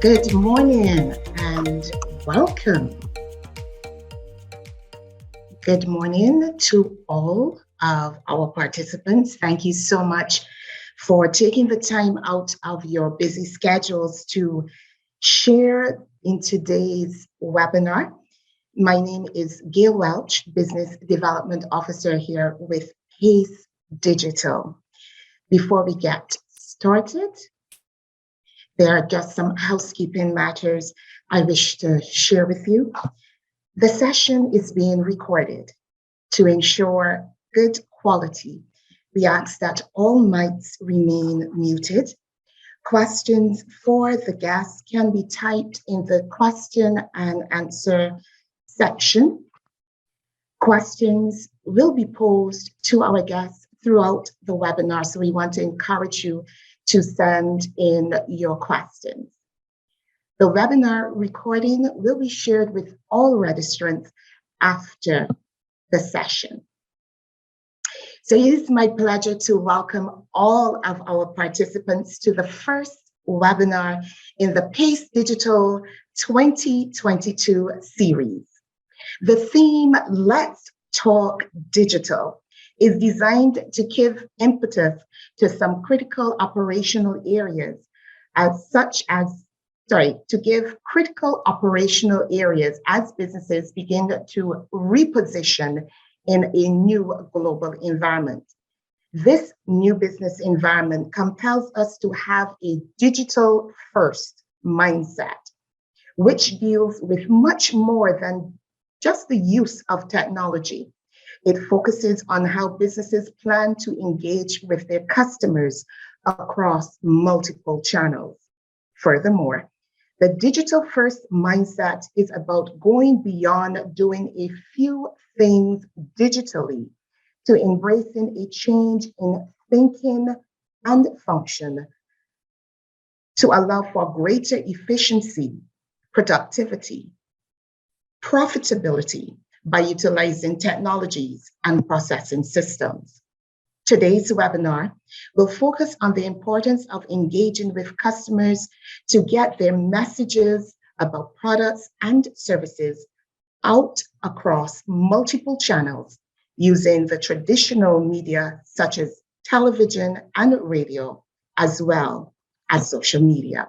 Good morning and welcome. Good morning to all of our participants. Thank you so much for taking the time out of your busy schedules to share in today's webinar. My name is Gail Welch, Business Development Officer here with Payce Digital. Before we get started, there are just some housekeeping matters I wish to share with you. The session is being recorded. To ensure good quality, we ask that all mics remain muted. Questions for the guests can be typed in the question and answer section. Questions will be posed to our guests throughout the webinar, so we want to encourage you to send in your questions. The webinar recording will be shared with all registrants after the session. So it is my pleasure to welcome all of our participants to the first webinar in the Payce Digital 2022 series. The theme, Let's Talk Digital, is designed to give impetus to some critical operational areas to give critical operational areas as businesses begin to reposition in a new global environment. This new business environment compels us to have a digital first mindset, which deals with much more than just the use of technology. It focuses on how businesses plan to engage with their customers across multiple channels. Furthermore, the digital first mindset is about going beyond doing a few things digitally to embracing a change in thinking and function to allow for greater efficiency, productivity, profitability, by utilizing technologies and processing systems. Today's webinar will focus on the importance of engaging with customers to get their messages about products and services out across multiple channels using the traditional media such as television and radio, as well as social media.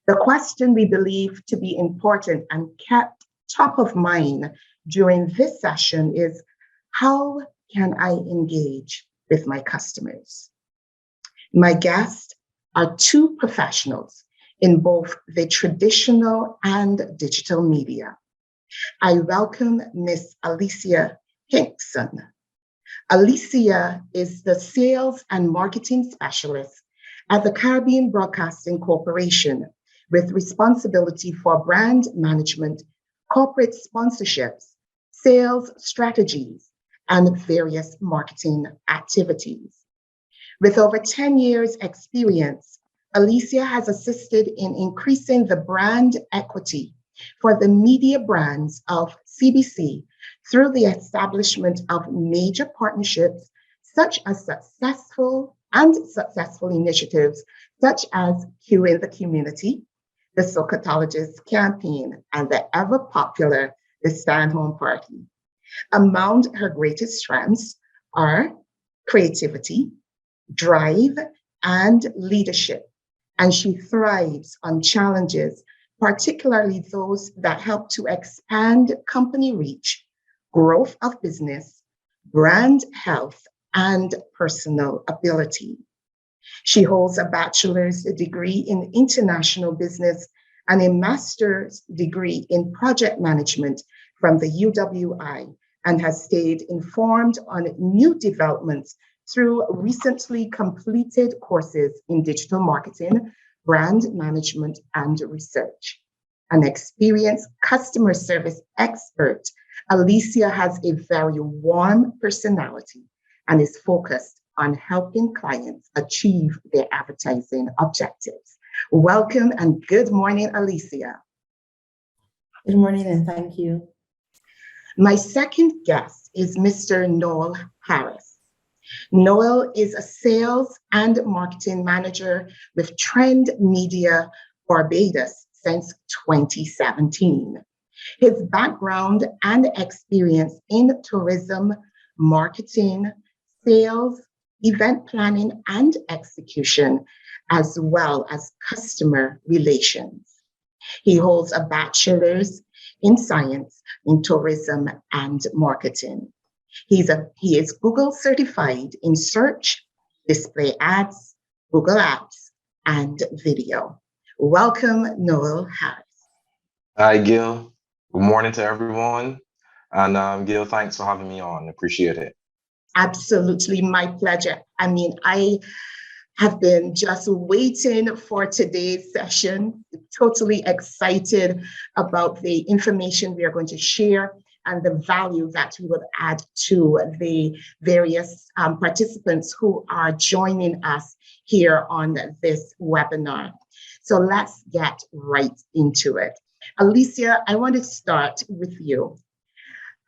The question we believe to be important and kept top of mind during this session is, how can I engage with my customers? My guests are two professionals in both the traditional and digital media. I welcome Miss Alicia Hinkson. Alicia is the Sales and Marketing Specialist at the Caribbean Broadcasting Corporation with responsibility for brand management, corporate sponsorships, sales strategies, and various marketing activities. With over 10 years experience, Alicia has assisted in increasing the brand equity for the media brands of CBC through the establishment of major partnerships such as successful initiatives such as Q in the Community, the Socatologist campaign, and the ever popular the Stand Home Party. Among her greatest strengths are creativity, drive, and leadership, and she thrives on challenges, particularly those that help to expand company reach, growth of business, brand health, and personal ability. She holds a bachelor's degree in international business and a master's degree in project management from the UWI, and has stayed informed on new developments through recently completed courses in digital marketing, brand management, and research. An experienced customer service expert, Alicia has a very warm personality and is focused on helping clients achieve their advertising objectives. Welcome and good morning, Alicia. Good morning and thank you. My second guest is Mr. Noel Harris. Noel is a sales and marketing manager with Trend Media Barbados since 2017. His background and experience in tourism, marketing, sales, event planning, and execution, as well as customer relations. He holds a bachelor's in science in tourism and marketing. He is Google certified in search, display ads, Google Apps, and video. Welcome, Noel Harris. Hi, Gil. Good morning to everyone. And Gil, thanks for having me on. Appreciate it. Absolutely, my pleasure. I mean, I have been just waiting for today's session, totally excited about the information we are going to share and the value that we will add to the various participants who are joining us here on this webinar. So let's get right into it. Alicia, I want to start with you.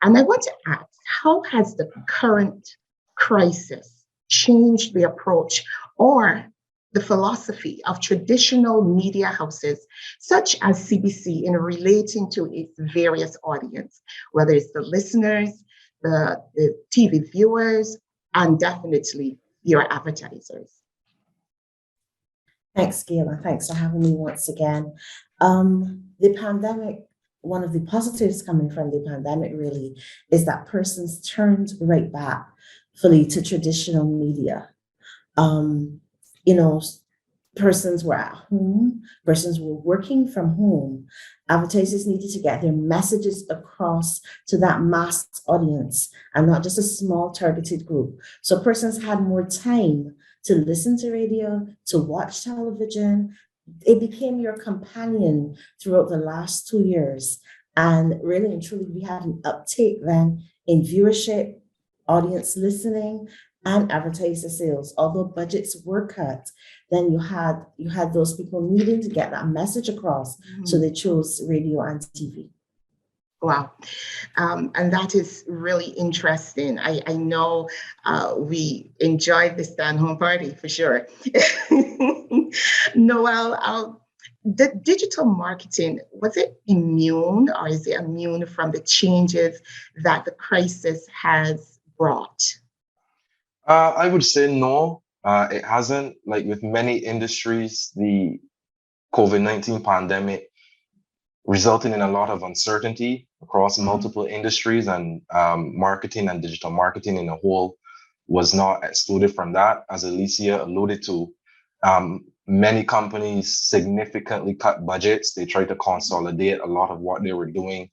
And I want to ask, how has the current crisis changed the approach or the philosophy of traditional media houses, such as CBC, in relating to its various audience, whether it's the listeners, the TV viewers, and definitely your advertisers? Thanks, Gail, and thanks for having me once again. The pandemic, one of the positives coming from the pandemic really is that persons turned right back fully to traditional media. Persons were at home, persons were working from home. Advertisers needed to get their messages across to that mass audience and not just a small targeted group. So persons had more time to listen to radio, to watch television. It became your companion throughout the last 2 years. And really and truly, we had an uptake then in viewership, audience listening, and advertiser sales. Although budgets were cut, then you had those people needing to get that message across, so they chose radio and TV. Wow. And that is really interesting. I know we enjoyed the stand-home party for sure. Noel, the digital marketing, was it immune or is it immune from the changes that the crisis has brought? I would say no, it hasn't. Like with many industries, the COVID-19 pandemic resulted in a lot of uncertainty across multiple industries, and marketing and digital marketing in a whole was not excluded from that. As Alicia alluded to, many companies significantly cut budgets. They tried to consolidate a lot of what they were doing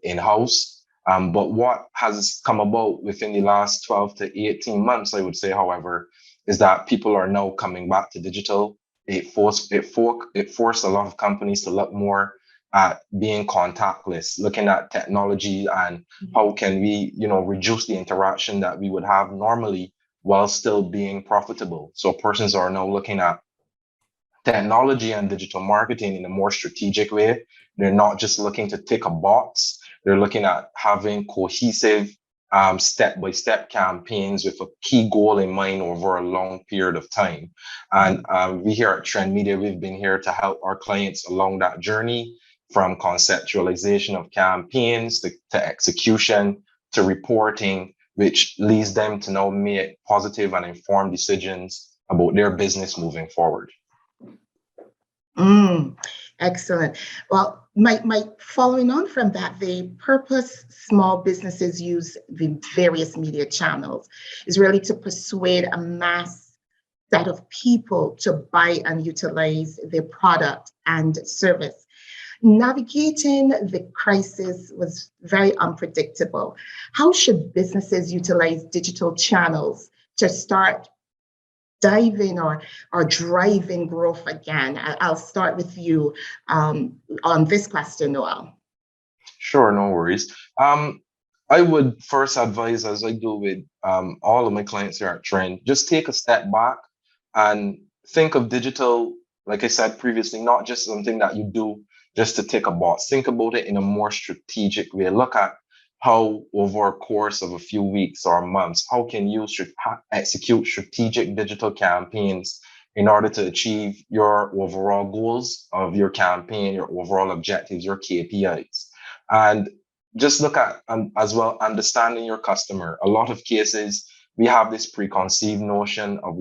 in-house. But what has come about within the last 12 to 18 months, I would say, however, is that people are now coming back to digital. It forced a lot of companies to look more at being contactless, looking at technology and how can we, reduce the interaction that we would have normally while still being profitable. So persons are now looking at technology and digital marketing in a more strategic way. They're not just looking to tick a box. They're looking at having cohesive, step-by-step campaigns with a key goal in mind over a long period of time. And we here at Trend Media, we've been here to help our clients along that journey, from conceptualization of campaigns to execution to reporting, which leads them to now make positive and informed decisions about their business moving forward. Excellent. Well, my following on from that, the purpose small businesses use the various media channels is really to persuade a mass set of people to buy and utilize their product and service. Navigating the crisis was very unpredictable. How should businesses utilize digital channels to start diving or driving growth again? I'll start with you on this question, Noel. Sure, no worries. I would first advise, as I do with all of my clients here at Trend, just take a step back and think of digital, like I said previously, not just something that you do just to tick a box. Think about it in a more strategic way. Look at how over a course of a few weeks or months, how can you execute strategic digital campaigns in order to achieve your overall goals of your campaign, your overall objectives, your KPIs. And just look at as well understanding your customer. A lot of cases we have this preconceived notion of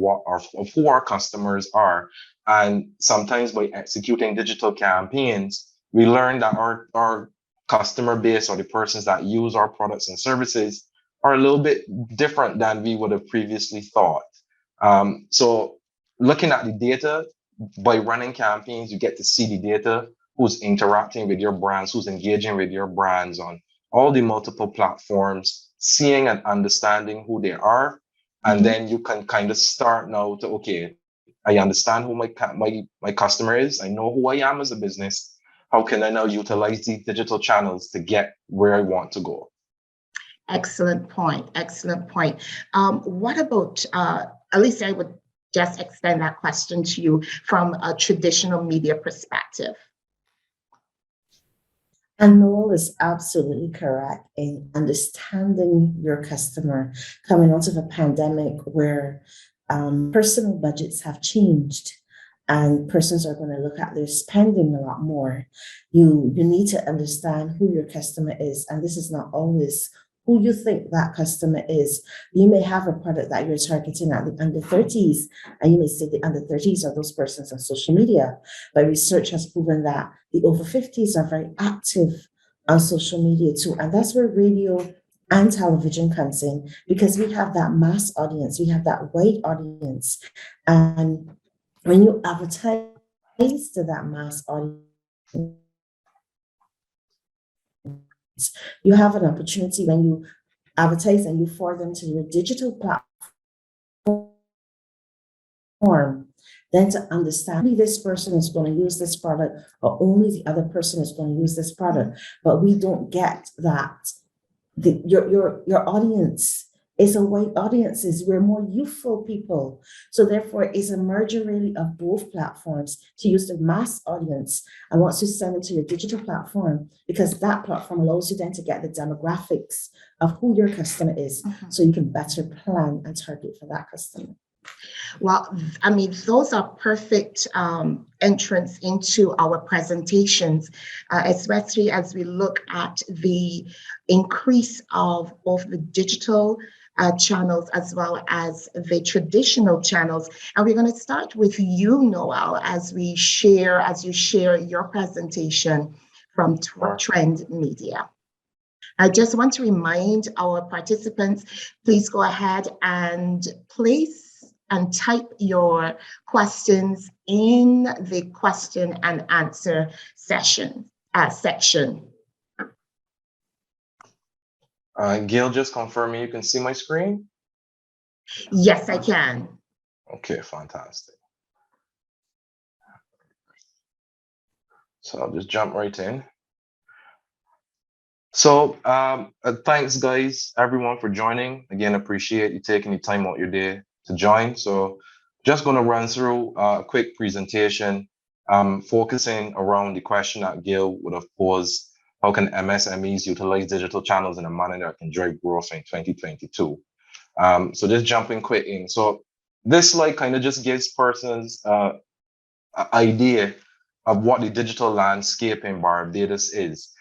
of who our customers are, and sometimes by executing digital campaigns, we learn that our customer base or the persons that use our products and services are a little bit different than we would have previously thought. So looking at the data, by running campaigns, you get to see the data, who's interacting with your brands, who's engaging with your brands on all the multiple platforms, seeing and understanding who they are. And then you can kind of start now to, okay, I understand who my customer is. I know who I am as a business. How can I now utilize these digital channels to get where I want to go? Excellent point. Excellent point. What about, at least I would just extend that question to you from a traditional media perspective. And Noel is absolutely correct in understanding your customer coming out of a pandemic where personal budgets have changed and persons are going to look at their spending a lot more. You need to understand who your customer is, and this is not always who you think that customer is. You may have a product that you're targeting at the under 30s, and you may say the under 30s are those persons on social media, but research has proven that the over 50s are very active on social media too, and that's where radio and television comes in, because we have that mass audience, we have that wide audience, and when you advertise to that mass audience, you have an opportunity when you advertise and you forward them to your digital platform, then to understand only this person is going to use this product or only the other person is going to use this product. But we don't get that. Your audience is a white audiences. We're more youthful people. So therefore, it's a merger really of both platforms to use the mass audience. And once you send it to your digital platform, because that platform allows you then to get the demographics of who your customer is, so you can better plan and target for that customer. Well, I mean, those are perfect entrance into our presentations, especially as we look at the increase of both the digital channels as well as the traditional channels. And we're going to start with you, Noel, as you share your presentation from Trend Media. I just want to remind our participants, please go ahead and place and type your questions in the question and answer section. Gail, just confirming you can see my screen? Yes, I can. Okay, fantastic. So I'll just jump right in. So thanks, guys, everyone, for joining. Again, appreciate you taking the time out your day to join. So just going to run through a quick presentation, focusing around the question that Gail would have posed: how can MSMEs utilize digital channels in a manner that can drive growth in 2022? So just jumping quick in. So this slide kind of just gives persons an idea of what the digital landscape in Barbados is.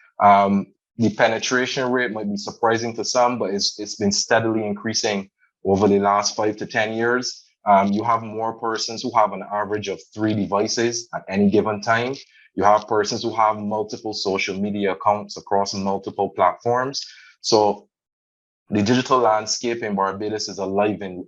The penetration rate might be surprising to some, but it's been steadily increasing over the last 5 to 10 years. You have more persons who have an average of 3 devices at any given time. You have persons who have multiple social media accounts across multiple platforms. So the digital landscape in Barbados is alive and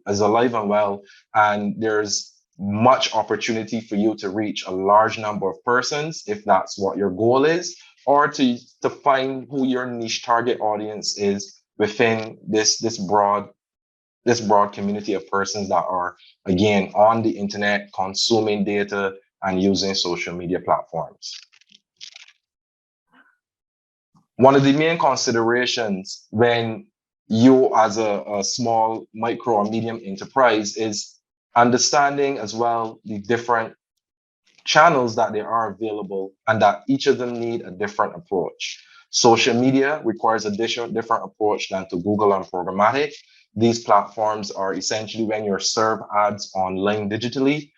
well, and there's much opportunity for you to reach a large number of persons if that's what your goal is, or to find who your niche target audience is within this broad community of persons that are, again, on the internet, consuming data and using social media platforms. One of the main considerations when you as a small, micro or medium enterprise is understanding as well the different channels that there are available and that each of them need a different approach. Social media requires a different approach than to Google and programmatic. These platforms are essentially when you serve ads online digitally,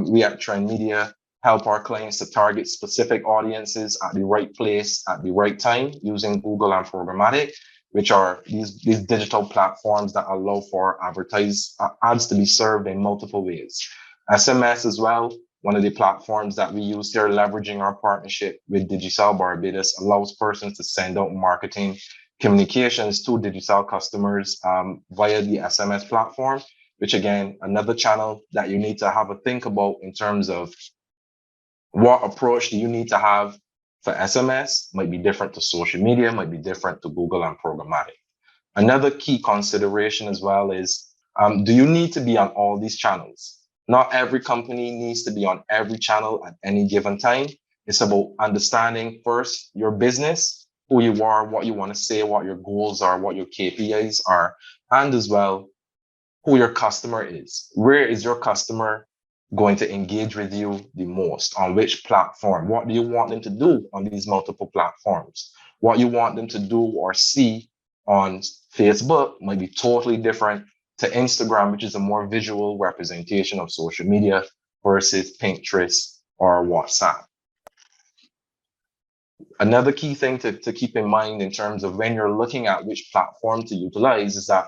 We at Trend Media help our clients to target specific audiences at the right place at the right time using Google and programmatic, which are these digital platforms that allow for ads to be served in multiple ways. SMS as well, one of the platforms that we use here, leveraging our partnership with Digicel Barbados, allows persons to send out marketing communications to Digicel customers via the SMS platform, which again, another channel that you need to have a think about in terms of what approach do you need to have for SMS. Might be different to social media, might be different to Google and programmatic. Another key consideration as well is, do you need to be on all these channels? Not every company needs to be on every channel at any given time. It's about understanding first your business, who you are, what you want to say, what your goals are, what your KPIs are, and as well, who your customer is. Where is your customer going to engage with you the most? On which platform? What do you want them to do on these multiple platforms? What you want them to do or see on Facebook might be totally different to Instagram, which is a more visual representation of social media, versus Pinterest or WhatsApp. Another key thing to keep in mind in terms of when you're looking at which platform to utilize is that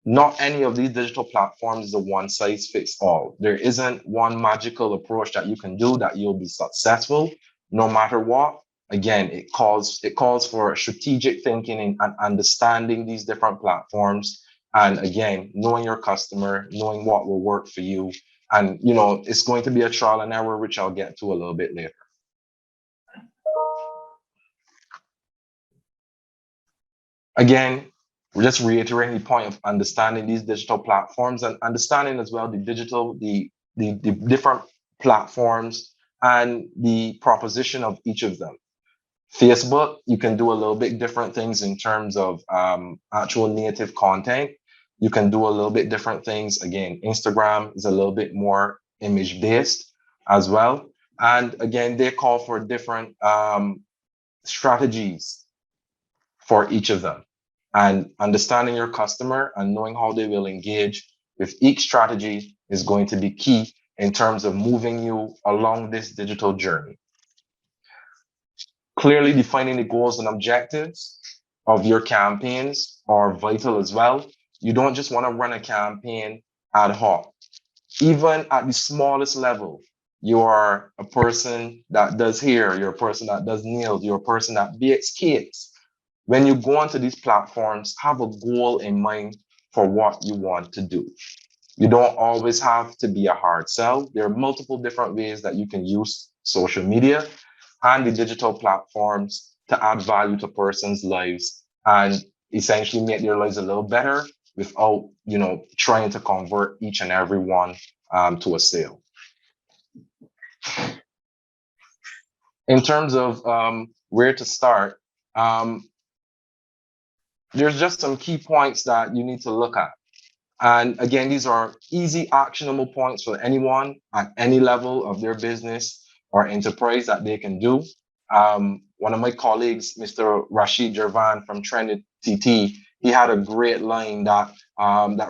not any of these digital platforms is a one size fits all. There isn't one magical approach that you can do that you'll be successful no matter what. Again, it calls for strategic thinking and understanding these different platforms. And again, knowing your customer, knowing what will work for you. And, it's going to be a trial and error, which I'll get to a little bit later. Again, we're just reiterating the point of understanding these digital platforms and understanding as well the different platforms and the proposition of each of them. Facebook, you can do a little bit different things in terms of actual native content. You can do a little bit different things. Again, Instagram is a little bit more image based as well. And again, they call for different strategies for each of them. And understanding your customer and knowing how they will engage with each strategy is going to be key in terms of moving you along this digital journey. Clearly defining the goals and objectives of your campaigns are vital as well. You don't just want to run a campaign ad hoc. Even at the smallest level, you are a person that does hair, you're a person that does nails, you're a person that bakes cakes. When you go onto these platforms, have a goal in mind for what you want to do. You don't always have to be a hard sell. There are multiple different ways that you can use social media and the digital platforms to add value to persons' lives and essentially make their lives a little better without, trying to convert each and every one to a sale. In terms of where to start, there's just some key points that you need to look at. And again, these are easy, actionable points for anyone at any level of their business or enterprise that they can do. One of my colleagues, Mr. Rashid Jervan from Trended TT, he had a great line that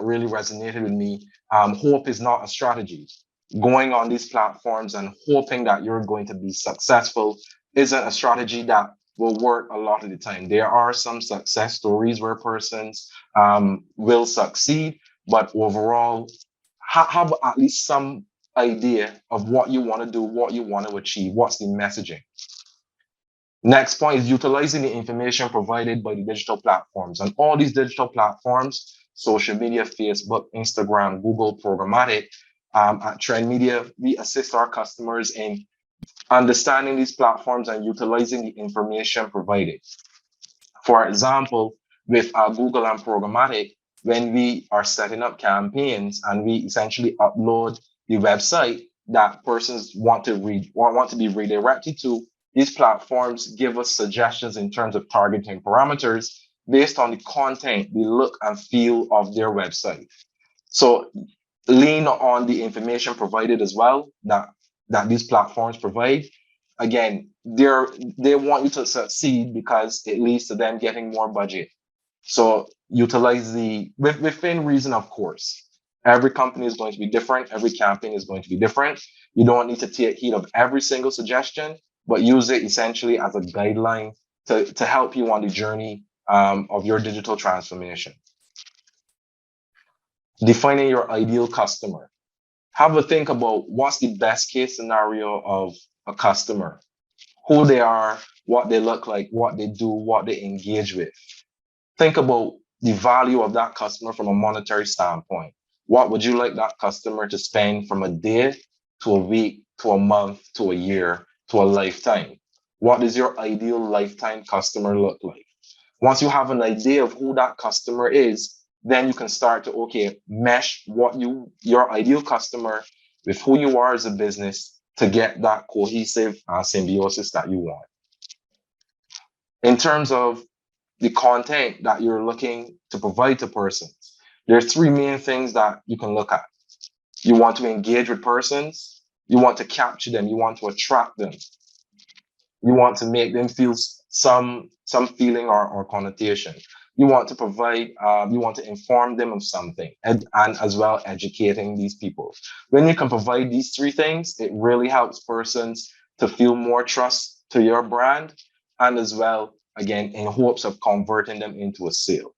really resonated with me. Hope is not a strategy. Going on these platforms and hoping that you're going to be successful isn't a strategy that will work a lot of the time. There are some success stories where persons will succeed, but overall, have at least some idea of what you want to do, what you want to achieve, what's the messaging. Next point is utilizing the information provided by the digital platforms. And all these digital platforms, social media, Facebook, Instagram, Google, programmatic, at Trend Media, we assist our customers in understanding these platforms and utilizing the information provided. For example, with Google and programmatic, when we are setting up campaigns and we essentially upload the website that persons want to read or want to be redirected to, these platforms give us suggestions in terms of targeting parameters based on the content, the look and feel of their website. So lean on the information provided as well that these platforms provide. Again, they want you to succeed because it leads to them getting more budget. So utilize within reason, of course. Every company is going to be different. Every campaign is going to be different. You don't need to take heed of every single suggestion, but use it essentially as a guideline to help you on the journey of your digital transformation. Defining your ideal customer. Have a think about what's the best case scenario of a customer, who they are, what they look like, what they do, what they engage with. Think about the value of that customer from a monetary standpoint. What would you like that customer to spend from a day to a week to a month to a year to a lifetime? What does your ideal lifetime customer look like? Once you have an idea of who that customer is, then you can start to mesh your ideal customer with who you are as a business to get that cohesive symbiosis that you want. In terms of the content that you're looking to provide to persons, there are three main things that you can look at. You want to engage with persons, you want to capture them, you want to attract them, you want to make them feel some feeling or connotation. You want to provide, you want to inform them of something, and as well educating these people. When you can provide these three things, it really helps persons to feel more trust to your brand, and as well, again, in hopes of converting them into a sale.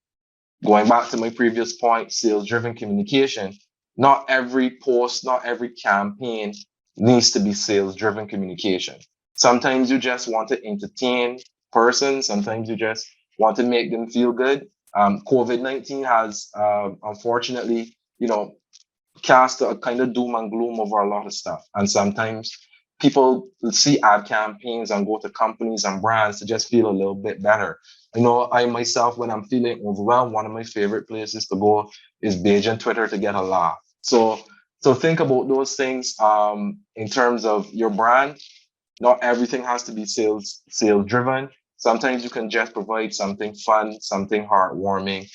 Going back to my previous point, sales-driven communication, not every post, not every campaign needs to be sales-driven communication. Sometimes you just want to entertain persons. Sometimes you just want to make them feel good. COVID-19 has, unfortunately, cast a kind of doom and gloom over a lot of stuff. And sometimes people see ad campaigns and go to companies and brands to just feel a little bit better. I myself, when I'm feeling overwhelmed, one of my favorite places to go is Beijing Twitter to get a laugh. So think about those things in terms of your brand. Not everything has to be sales driven. Sometimes you can just provide something fun, something heartwarming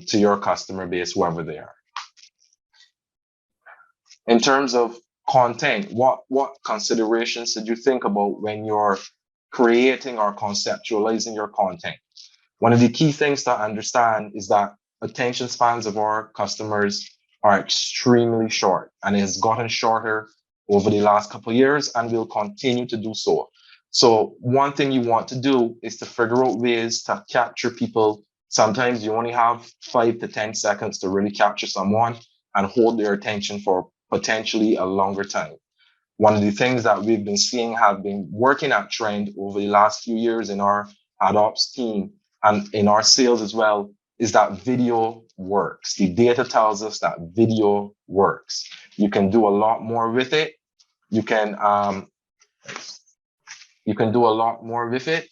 to your customer base, whoever they are. In terms of content, what considerations should you think about when you're creating or conceptualizing your content? One of the key things to understand is that attention spans of our customers are extremely short, and it has gotten shorter over the last couple of years and will continue to do so. So one thing you want to do is to figure out ways to capture people. Sometimes you only have 5 to 10 seconds to really capture someone and hold their attention for potentially a longer time. One of the things that we've been seeing have been working at trend over the last few years in our ad ops team and in our sales as well is that video works. The data tells us that video works. You can do a lot more with it. You can do a lot more with it.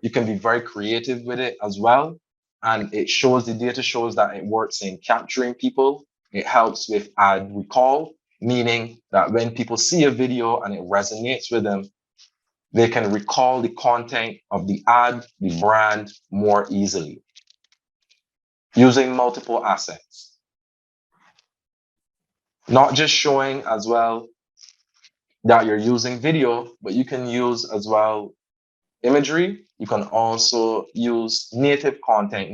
You can be very creative with it as well. And the data shows that it works in capturing people. It helps with ad recall, meaning that when people see a video and it resonates with them, they can recall the content of the ad, the brand more easily. Using multiple assets. Not just showing as well that you're using video, but you can use as well imagery. You can also use native content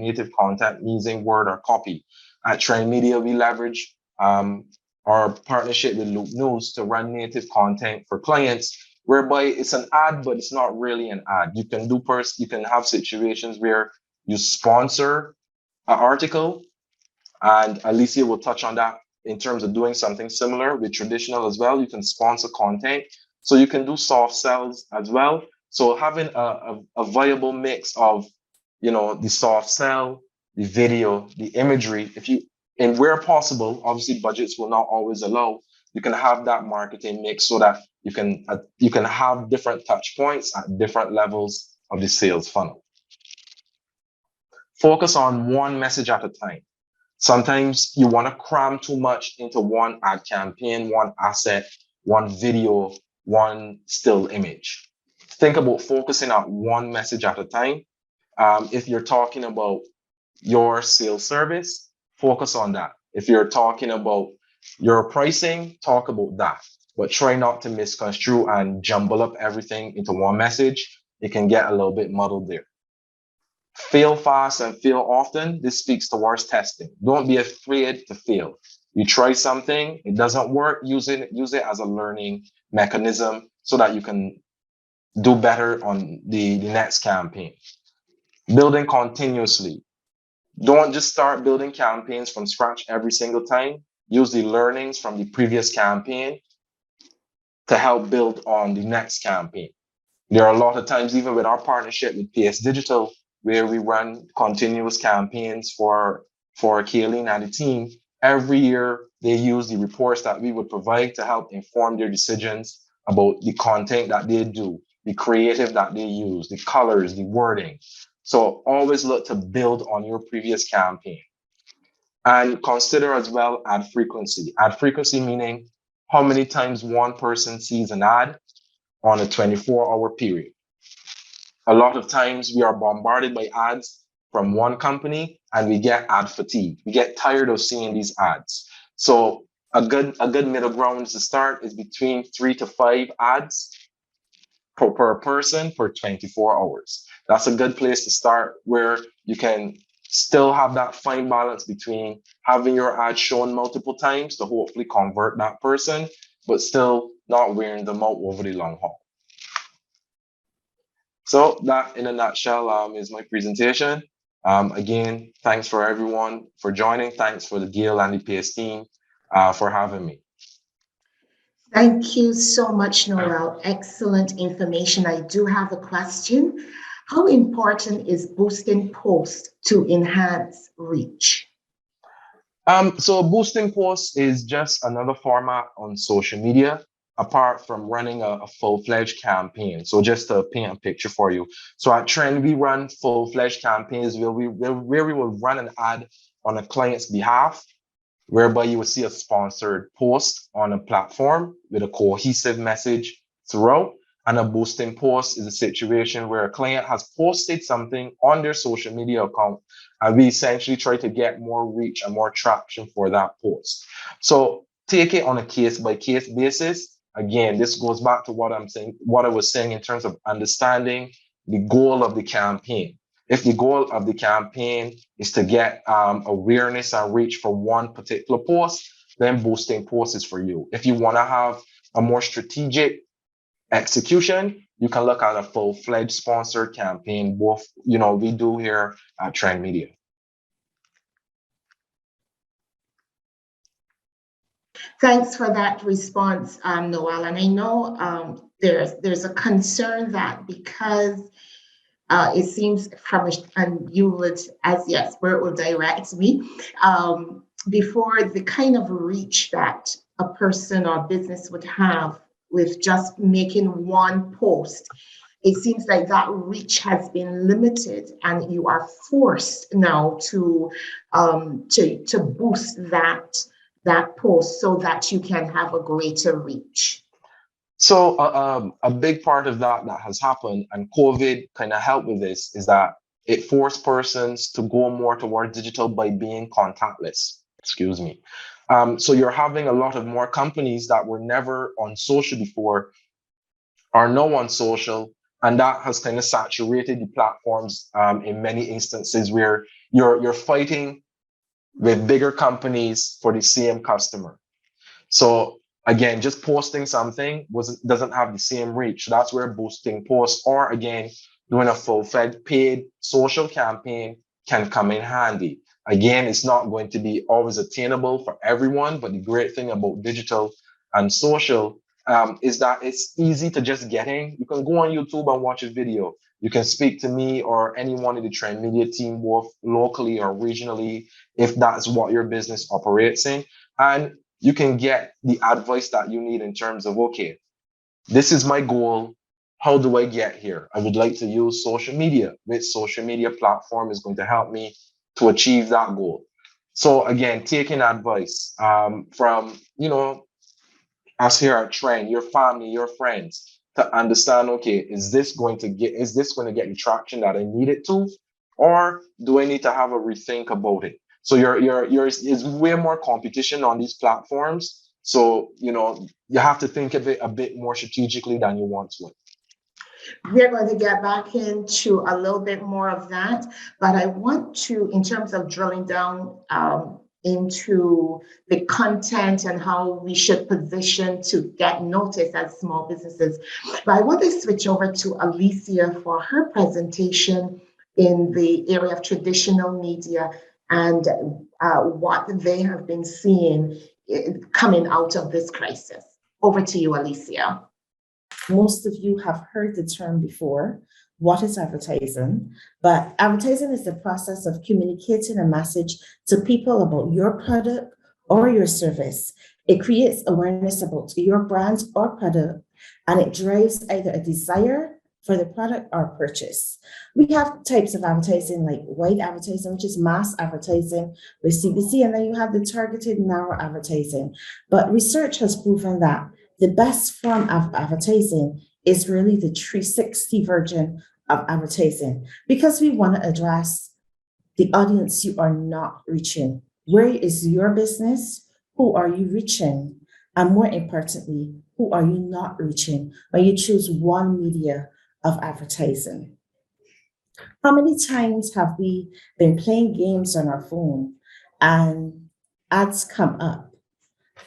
using word or copy. At Trend Media, we leverage our partnership with Loop News to run native content for clients, whereby it's an ad, but it's not really an ad. You can have situations where you sponsor an article, and Alicia will touch on that in terms of doing something similar with traditional as well. You can sponsor content, so you can do soft sells as well. So having a viable mix of, the soft sell, the video, the imagery, and where possible, obviously budgets will not always allow, you can have that marketing mix so that you can have different touch points at different levels of the sales funnel. Focus on one message at a time. Sometimes you want to cram too much into one ad campaign, one asset, one video, one still image. Think about focusing on one message at a time. If you're talking about your sales service, focus on that. If you're talking about your pricing, talk about that. But try not to misconstrue and jumble up everything into one message. It can get a little bit muddled there. Fail fast and fail often. This speaks towards testing. Don't be afraid to fail. You try something, it doesn't work, use it as a learning mechanism so that you can do better on the next campaign. Building continuously. Don't just start building campaigns from scratch every single time. Use the learnings from the previous campaign to help build on the next campaign. There are a lot of times, even with our partnership with Payce Digital, where we run continuous campaigns for Kayleen and the team. Every year, they use the reports that we would provide to help inform their decisions about the content that they do, the creative that they use, the colors, the wording. So always look to build on your previous campaign. And consider as well ad frequency. Ad frequency meaning how many times one person sees an ad on a 24-hour period. A lot of times we are bombarded by ads from one company and we get ad fatigue. We get tired of seeing these ads. So a good middle ground to start is between 3 to 5 ads per person for 24 hours. That's a good place to start, where you can still have that fine balance between having your ad shown multiple times to hopefully convert that person, but still not wearing them out over the long haul. So that, in a nutshell, is my presentation. Again, thanks for everyone for joining. Thanks for the Gail and the Payce team for having me. Thank you so much, Noel. Excellent information. I do have a question. How important is boosting posts to enhance reach? So boosting posts is just another format on social media, apart from running a full-fledged campaign. So just to paint a picture for you. So at Trend, we run full-fledged campaigns where we will run an ad on a client's behalf, whereby you will see a sponsored post on a platform with a cohesive message throughout. And a boosting post is a situation where a client has posted something on their social media account, and we essentially try to get more reach and more traction for that post. So take it on a case-by-case basis. Again, this goes back to what I was saying in terms of understanding the goal of the campaign. If the goal of the campaign is to get awareness and reach for one particular post, then boosting posts is for you. If you want to have a more strategic execution, you can look at a full-fledged sponsored campaign. Both, we do here at Trend Media. Thanks for that response, Noel. And I know there's a concern that because it seems from, and you would, as yes, where it will direct me, before the kind of reach that a person or business would have with just making one post, it seems like that reach has been limited, and you are forced now to boost that post so that you can have a greater reach. So a big part of that has happened, and COVID kind of helped with this, is that it forced persons to go more towards digital by being contactless. Excuse me. So you're having a lot of more companies that were never on social before are now on social, and that has kind of saturated the platforms in many instances where you're fighting with bigger companies for the same customer. So again, just posting something doesn't have the same reach. That's where boosting posts, or again, doing a full-fledged paid social campaign can come in handy. Again, it's not going to be always attainable for everyone, but the great thing about digital and social is that it's easy to just get in. You can go on YouTube and watch a video. You can speak to me or anyone in the Trend Media team, both locally or regionally, if that's what your business operates in. And you can get the advice that you need in terms of, okay, this is my goal. How do I get here? I would like to use social media. Which social media platform is going to help me to achieve that goal? So again, taking advice from, us here at Trend, your family, your friends, to understand, okay, is this going to get the traction that I need it to? Or do I need to have a rethink about it? So it's way more competition on these platforms. So, you have to think of it a bit more strategically than you want to. We're going to get back into a little bit more of that, but I want to, in terms of drilling down into the content and how we should position to get noticed as small businesses. But I want to switch over to Alicia for her presentation in the area of traditional media and what they have been seeing coming out of this crisis. Over to you, Alicia. Most of you have heard the term before. What is advertising? But advertising is the process of communicating a message to people about your product or your service. It creates awareness about your brand or product, and it drives either a desire for the product or purchase. We have types of advertising like wide advertising, which is mass advertising with CPC, and then you have the targeted narrow advertising. But research has proven that the best form of advertising is really the 360 version of advertising, because we want to address the audience you are not reaching. Where is your business? Who are you reaching? And more importantly, who are you not reaching when you choose one media of advertising? How many times have we been playing games on our phone and ads come up?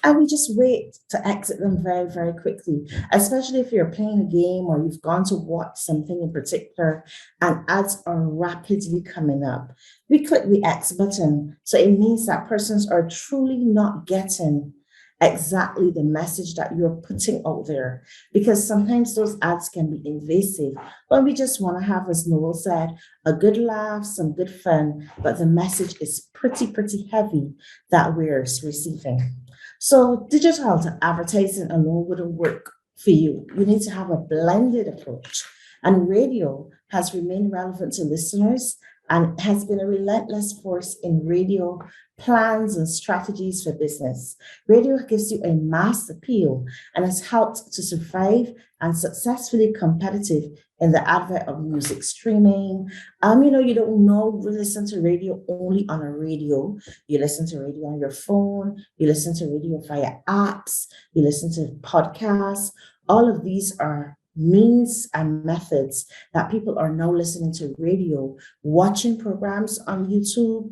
And we just wait to exit them very, very quickly, especially if you're playing a game or you've gone to watch something in particular and ads are rapidly coming up. We click the X button. So it means that persons are truly not getting exactly the message that you're putting out there, because sometimes those ads can be invasive. But we just want to have, as Noel said, a good laugh, some good fun, but the message is pretty heavy that we're receiving. So digital advertising alone wouldn't work for you. You need to have a blended approach. And radio has remained relevant to listeners and has been a relentless force in radio plans and strategies for business. Radio gives you a mass appeal and has helped to survive and successfully competitive in the advent of music streaming. You don't listen to radio only on a radio. You listen to radio on your phone. You listen to radio via apps. You listen to podcasts. All of these are means and methods that people are now listening to radio, watching programs on YouTube,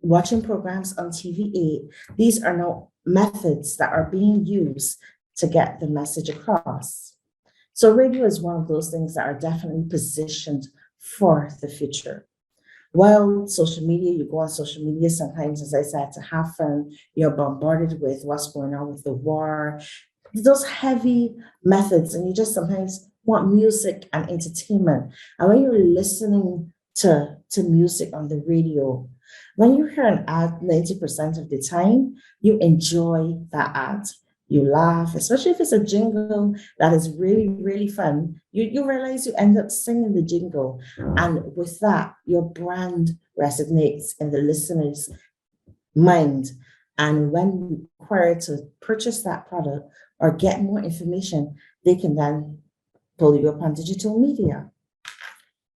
watching programs on TV8. These are now methods that are being used to get the message across. So radio is one of those things that are definitely positioned for the future. Well, social media, you go on social media sometimes, as I said, to have fun. You're bombarded with what's going on with the war, those heavy methods, and you just sometimes want music and entertainment. And when you're listening to music on the radio, when you hear an ad 90% of the time, you enjoy that ad. You laugh, especially if it's a jingle that is really, really fun. You realize you end up singing the jingle. And with that, your brand resonates in the listener's mind. And when required to purchase that product or get more information, they can then pull you up on digital media.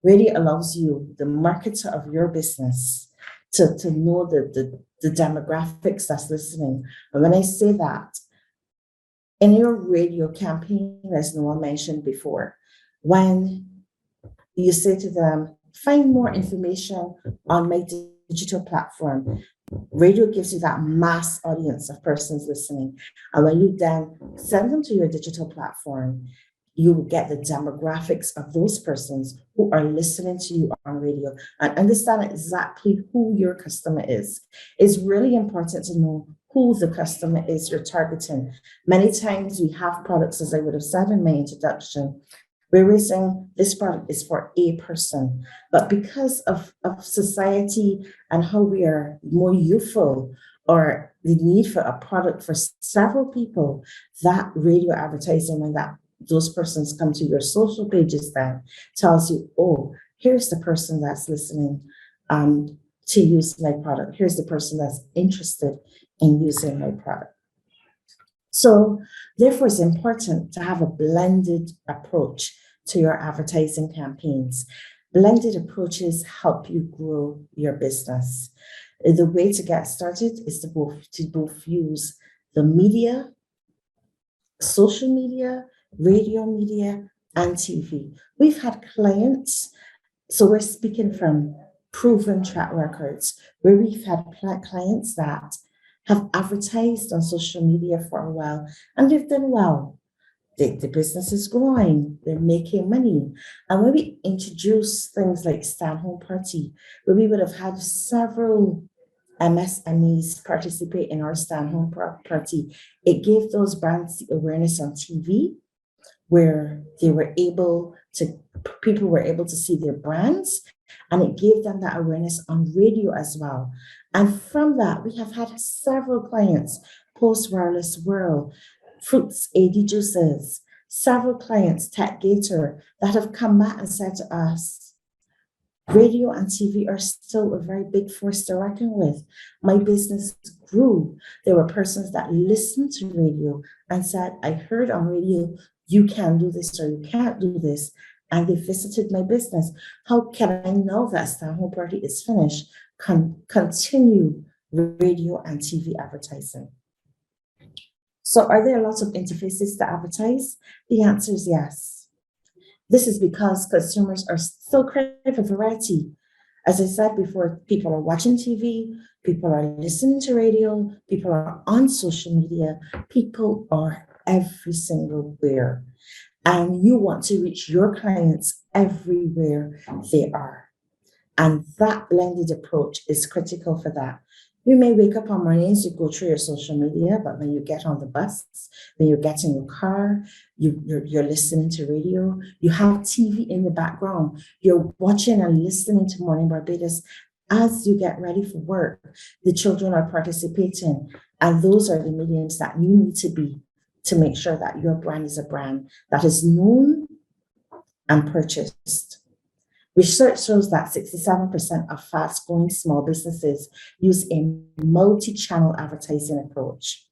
Radio allows you, the marketer of your business, to know the demographics that's listening. And when I say that, in your radio campaign, as Noel mentioned before, when you say to them, find more information on my digital platform, radio gives you that mass audience of persons listening. And when you then send them to your digital platform, you will get the demographics of those persons who are listening to you on radio and understand exactly who your customer is. It's really important to know who the customer is you're targeting. Many times we have products, as I would have said in my introduction, where we're saying this product is for a person, but because of society and how we are more youthful, or the need for a product for several people, that radio advertising, when those persons come to your social pages, then tells you, oh, here's the person that's listening to use my product. Here's the person that's interested in using my product. So therefore, it's important to have a blended approach to your advertising campaigns. Blended approaches help you grow your business. The way to get started is to both use the media, social media, radio media, and TV. We've had clients, so we're speaking from proven track records, where we've had clients that have advertised on social media for a while and they've done well. The business is growing, they're making money. And when we introduce things like Stand Home Party, where we would have had several MSMEs participate in our Stand Home Party, it gave those brands the awareness on TV, where people were able to see their brands, and it gave them that awareness on radio as well. And from that, we have had several clients, Post Wireless World, Fruits AD Juices, several clients, Tech Gator, that have come back and said to us, radio and TV are still a very big force to reckon with. My business grew. There were persons that listened to radio and said, I heard on radio, you can do this or you can't do this. And they visited my business. How can I know that Stand Home Party is finished? Continue radio and TV advertising. So are there lots of interfaces to advertise? The answer is yes. This is because consumers are still craving for variety. As I said before, people are watching TV, people are listening to radio, people are on social media, people are every single where. And you want to reach your clients everywhere they are. And that blended approach is critical for that. You may wake up on mornings, you go through your social media, but when you get on the bus, when you get in your car, you're listening to radio, you have TV in the background, you're watching and listening to Morning Barbados as you get ready for work. The children are participating, and those are the mediums that you need to be to make sure that your brand is a brand that is known and purchased. Research shows that 67% of fast-growing small businesses use a multi-channel advertising approach.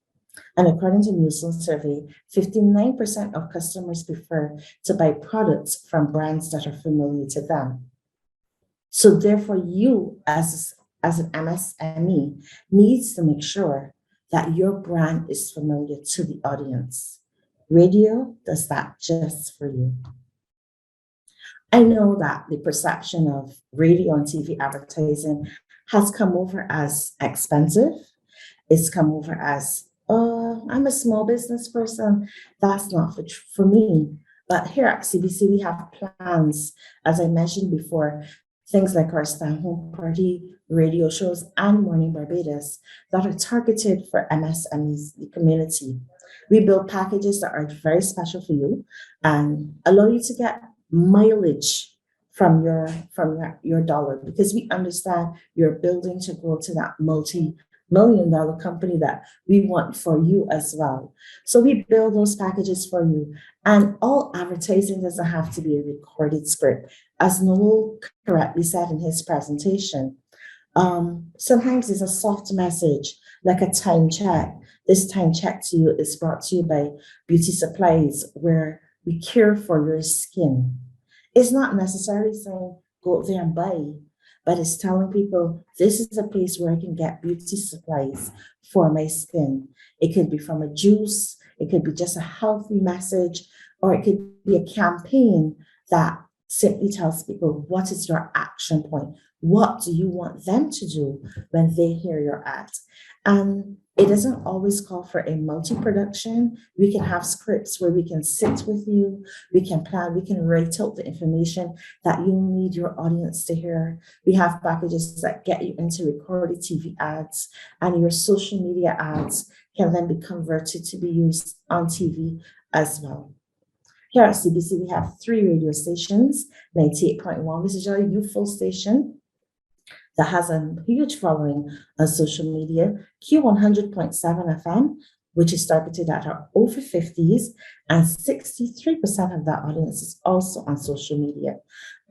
And according to Nielsen survey, 59% of customers prefer to buy products from brands that are familiar to them. So therefore, you as an MSME needs to make sure that your brand is familiar to the audience. Radio does that just for you. I know that the perception of radio and TV advertising has come over as expensive. It's come over as, oh, I'm a small business person. That's not for me. But here at CBC, we have plans, as I mentioned before, things like our Stand Home Party, radio shows, and Morning Barbados that are targeted for MSMEs, the community. We build packages that are very special for you and allow you to get mileage from your dollar, because we understand you're building to grow to that multi-million-dollar company that we want for you as well. So we build those packages for you, and all advertising doesn't have to be a recorded script. As Noel correctly said in his presentation, sometimes it's a soft message, like a time check. This time check to you is brought to you by Beauty Supplies, where we care for your skin. It's not necessarily saying go out there and buy, but it's telling people this is a place where I can get beauty supplies for my skin. It could be from a juice, it could be just a healthy message, or it could be a campaign that simply tells people what is your action point. What do you want them to do when they hear your ad? And it doesn't always call for a multi-production. We can have scripts where we can sit with you, we can plan, we can write out the information that you need your audience to hear. We have packages that get you into recorded TV ads, and your social media ads can then be converted to be used on TV as well. Here at CBC, we have 3 radio stations. 98.1, this is our youthful station that has a huge following on social media. Q100.7 FM, which is targeted at our over 50s, and 63% of that audience is also on social media.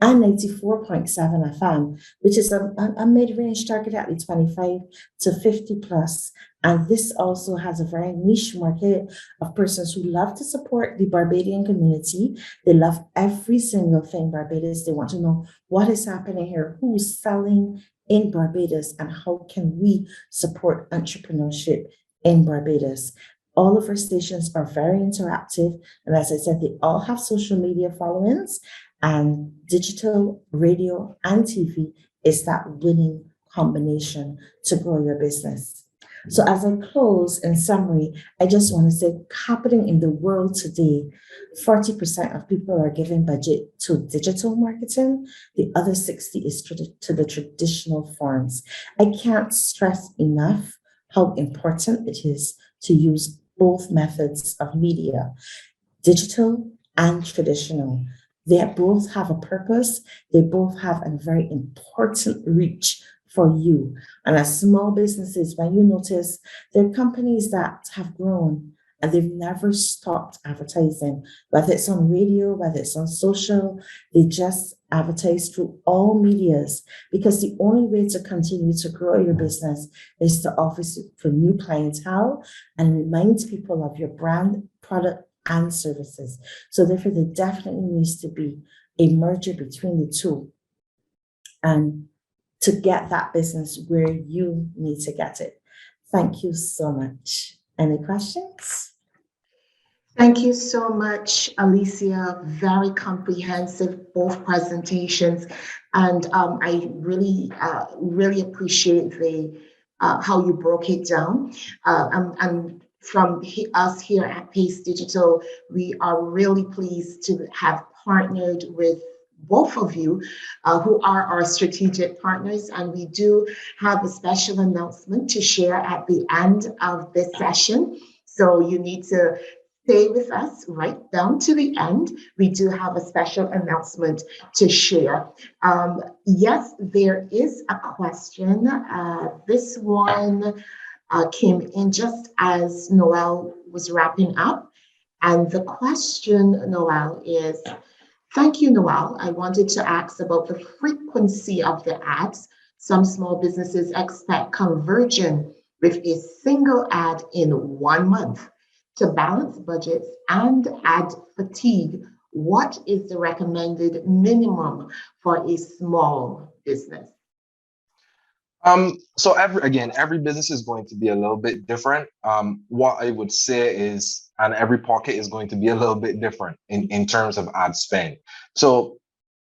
And 94.7 FM, which is a mid-range target at the 25 to 50 plus. And this also has a very niche market of persons who love to support the Barbadian community. They love every single thing Barbados. They want to know what is happening here, who's selling in Barbados, and how can we support entrepreneurship in Barbados. All of our stations are very interactive. And as I said, they all have social media followings, and digital, radio, and TV is that winning combination to grow your business. So as I close, in summary, I just want to say, happening in the world today, 40% of people are giving budget to digital marketing. The other 60 is to the traditional forms. I can't stress enough how important it is to use both methods of media, digital and traditional. They both have a purpose. They both have a very important reach for you. And as small businesses, when you notice, there are companies that have grown and they've never stopped advertising, whether it's on radio, whether it's on social, they just advertise through all medias, because the only way to continue to grow your business is to offer for new clientele and remind people of your brand, product, and services. So therefore, there definitely needs to be a merger between the two, and to get that business where you need to get it. Thank you so much. Any questions? Thank you so much, Alicia. Very comprehensive, both presentations. And I really appreciate the how you broke it down. And from us here at Payce Digital, we are really pleased to have partnered with both of you, who are our strategic partners. And we do have a special announcement to share at the end of this session. So you need to stay with us right down to the end. We do have a special announcement to share. Yes, there is a question. This one came in just as Noel was wrapping up. And the question, Noel, is, thank you, Noel. I wanted to ask about the frequency of the ads. Some small businesses expect conversion with a single ad in 1 month. To balance budgets and ad fatigue, what is the recommended minimum for a small business? So every business is going to be a little bit different. What I would say is, and every pocket is going to be a little bit different in terms of ad spend. So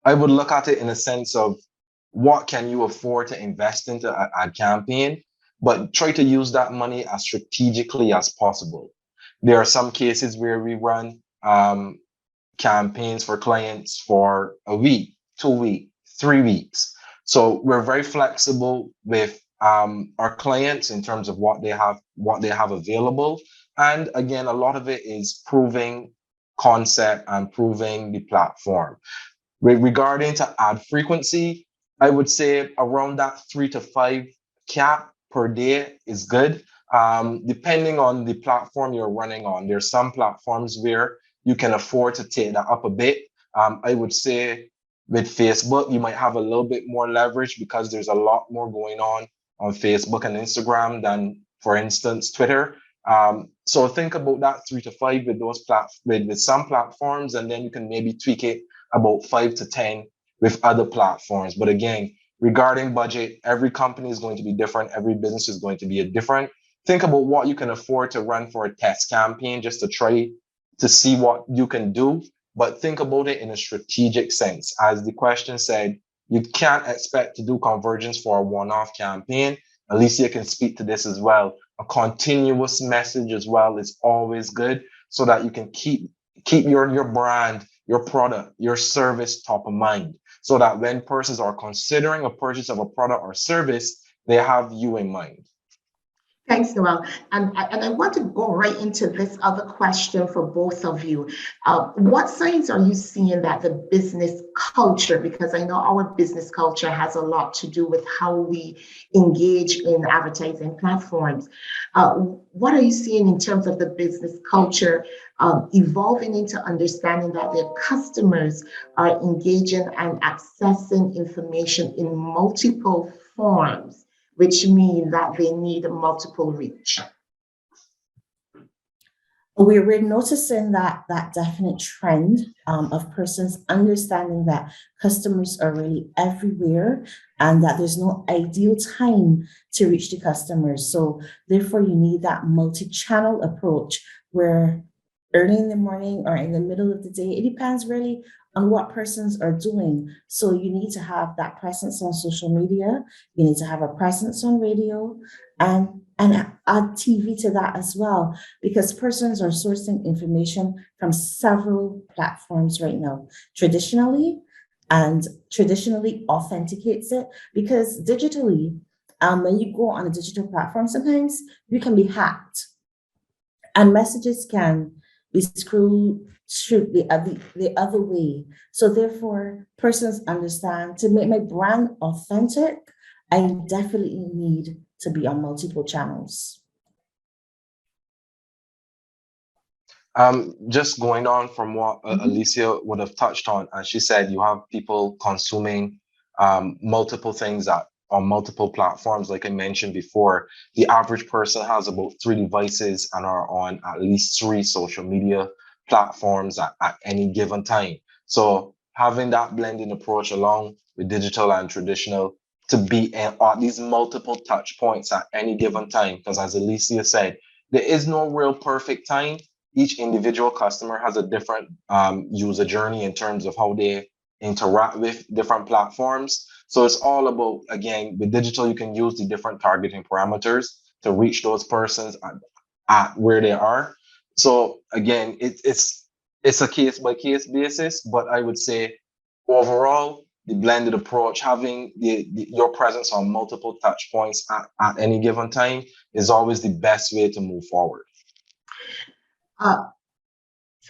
I would look at it in a sense of, what can you afford to invest into an ad campaign, but try to use that money as strategically as possible. There are some cases where we run campaigns for clients for a week, 2 weeks, 3 weeks. So we're very flexible with our clients in terms of what they have available. And again, a lot of it is proving concept and proving the platform. Regarding to ad frequency, I would say around that 3 to 5 cap per day is good. Depending on the platform you're running on. There's some platforms where you can afford to take that up a bit. I would say with Facebook, you might have a little bit more leverage because there's a lot more going on Facebook and Instagram than, for instance, Twitter. So think about that 3 to 5 with those with some platforms, and then you can maybe tweak it about 5 to 10 with other platforms. But again, regarding budget, every company is going to be different. Every business is going to be different. Think about what you can afford to run for a test campaign just to try to see what you can do. But think about it in a strategic sense. As the question said, you can't expect to do conversions for a one-off campaign. Alicia can speak to this as well. A continuous message as well is always good, so that you can keep your brand, your product, your service top of mind, so that when persons are considering a purchase of a product or service, they have you in mind. Thanks, Noel. And I want to go right into this other question for both of you. What signs are you seeing that the business culture, because I know our business culture has a lot to do with how we engage in advertising platforms. What are you seeing in terms of the business culture evolving into understanding that their customers are engaging and accessing information in multiple forms, which mean that they need multiple reach? We're noticing that definite trend of persons understanding that customers are really everywhere and that there's no ideal time to reach the customers. So therefore, you need that multi-channel approach where early in the morning or in the middle of the day, it depends really on what persons are doing. So you need to have that presence on social media, you need to have a presence on radio, and add TV to that as well, because persons are sourcing information from several platforms right now, traditionally, and traditionally authenticates it because digitally, when you go on a digital platform, sometimes you can be hacked and messages can be screwed the other way. So therefore, persons understand to make my brand authentic, I definitely need to be on multiple channels. Just going on from what Alicia would have touched on, and she said you have people consuming multiple things on multiple platforms. Like I mentioned before, the average person has about 3 devices and are on at least 3 social media platforms at any given time. So having that blending approach along with digital and traditional to be at these multiple touch points at any given time, because as Alicia said, there is no real perfect time. Each individual customer has a different user journey in terms of how they interact with different platforms. So it's all about, again, with digital, you can use the different targeting parameters to reach those persons at where they are. So again, it's a case by case basis, but I would say overall, the blended approach, having your presence on multiple touch points at any given time is always the best way to move forward.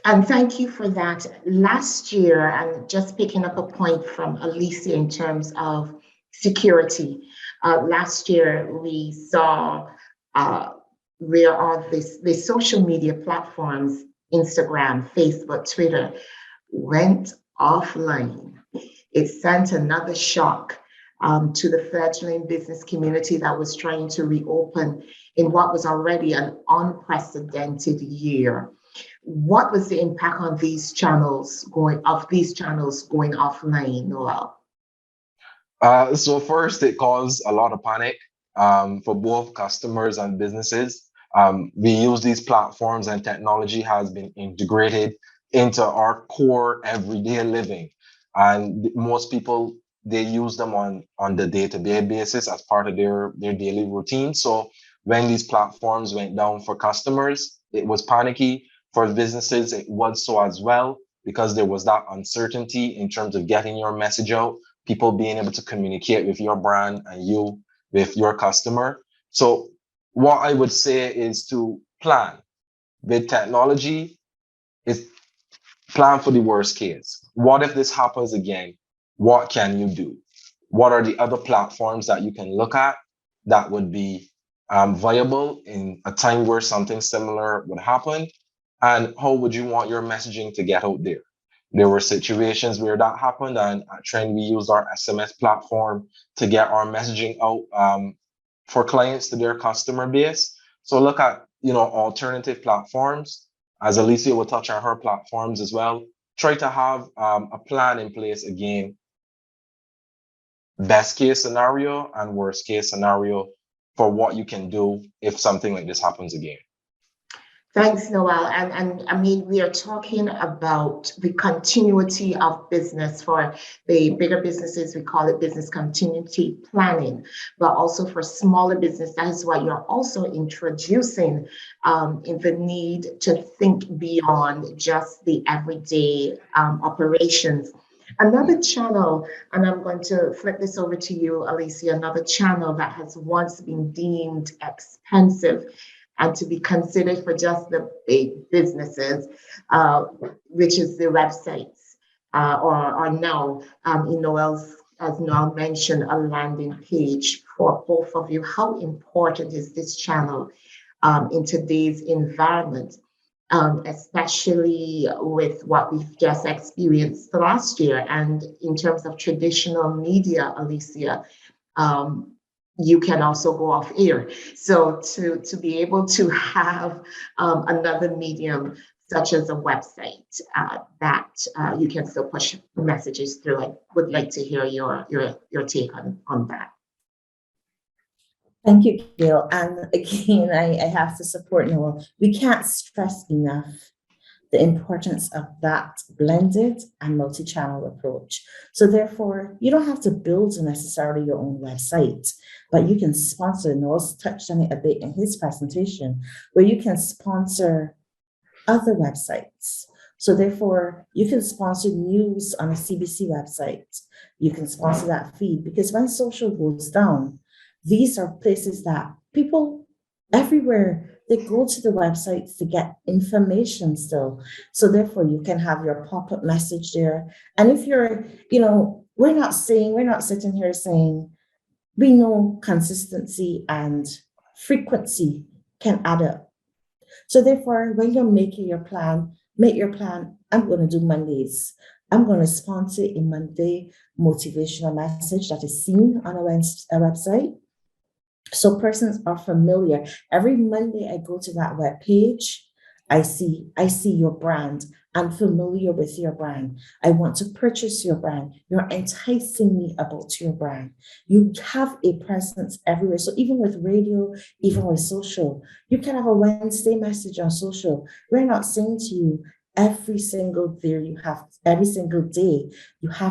And thank you for that. Last year, and just picking up a point from Alicia in terms of security, last year we saw where all the social media platforms, Instagram, Facebook, Twitter, went offline. It sent another shock to the fledgling business community that was trying to reopen in what was already an unprecedented year. What was the impact on these channels going offline, Noel? So first, it caused a lot of panic for both customers and businesses. We use these platforms and technology has been integrated into our core everyday living. And most people, they use them on the day-to-day basis as part of their daily routine. So when these platforms went down for customers, it was panicky. For businesses, it was so as well, because there was that uncertainty in terms of getting your message out, people being able to communicate with your brand and you with your customer. So what I would say is to plan with technology, is plan for the worst case. What if this happens again? What can you do? What are the other platforms that you can look at that would be viable in a time where something similar would happen? And how would you want your messaging to get out there? There were situations where that happened, and at Trend, we used our SMS platform to get our messaging out for clients to their customer base. So look at, alternative platforms. As Alicia will touch on her platforms as well. Try to have a plan in place again. Best case scenario and worst case scenario for what you can do if something like this happens again. Thanks, Noel. And I mean, we are talking about the continuity of business. For the bigger businesses, we call it business continuity planning, but also for smaller business, that is why you're also introducing in the need to think beyond just the everyday operations. Another channel, and I'm going to flip this over to you, Alicia, another channel that has once been deemed expensive and to be considered for just the big businesses, which is the websites, or now, in Noel's, as Noel mentioned, a landing page for both of you. How important is this channel in today's environment, especially with what we've just experienced last year? And in terms of traditional media, Alicia, you can also go off air. So to be able to have another medium such as a website that you can still push messages through, I would like to hear your take on that. Thank you, Gail. And again, I have to support Noel. We can't stress enough the importance of that blended and multi-channel approach. So therefore, you don't have to build necessarily your own website, but you can sponsor, Noel's touched on it a bit in his presentation, where you can sponsor other websites. So therefore, you can sponsor news on a CBC website. You can sponsor that feed, because when social goes down, these are places that people everywhere, they go to the websites to get information still. So therefore, you can have your pop-up message there. And if you're, we're not sitting here saying, we know consistency and frequency can add up. So therefore, when you're making your plan, make your plan. I'm going to do Mondays. I'm going to sponsor a Monday motivational message that is seen on a website. So persons are familiar. Every Monday I go to that web page, I see your brand. I'm familiar with your brand. I want to purchase your brand. You're enticing me about your brand. You have a presence everywhere. So even with radio, even with social, you can have a Wednesday message on social. We're not saying to you, every single day you have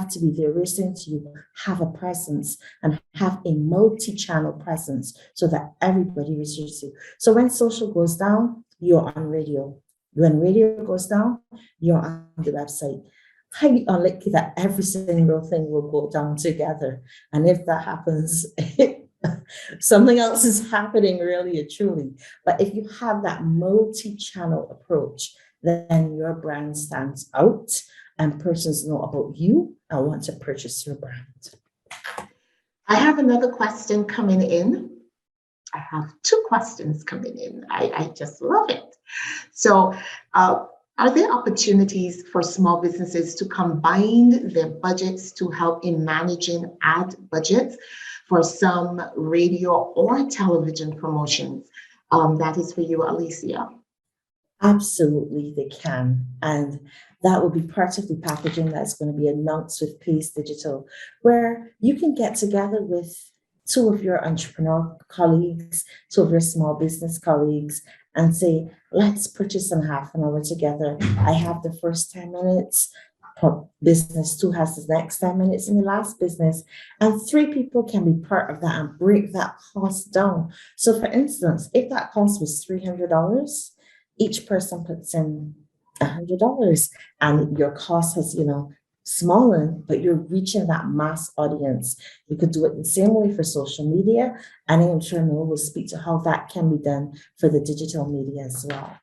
to be there. We're saying to you, have a presence and have a multi-channel presence so that everybody receives you. So when social goes down, you're on radio. When radio goes down, you're on the website. Highly unlikely that every single thing will go down together. And if that happens, something else is happening really and truly. But if you have that multi-channel approach, then your brand stands out and persons know about you and want to purchase your brand. I have another question coming in. I have two questions coming in. I just love it. So are there opportunities for small businesses to combine their budgets to help in managing ad budgets for some radio or television promotions? That is for you, Alicia. Absolutely, they can. And that will be part of the packaging that's going to be announced with Payce Digital, where you can get together with two of your entrepreneur colleagues, two of your small business colleagues, and say, let's purchase in half an hour together. I have the first 10 minutes. Business 2 has the next 10 minutes in the last business, and 3 people can be part of that and break that cost down. So for instance, if that cost was $300, each person puts in $100 and your cost has, smaller, but you're reaching that mass audience. You could do it the same way for social media, and I'm sure Noel will speak to how that can be done for the digital media as well.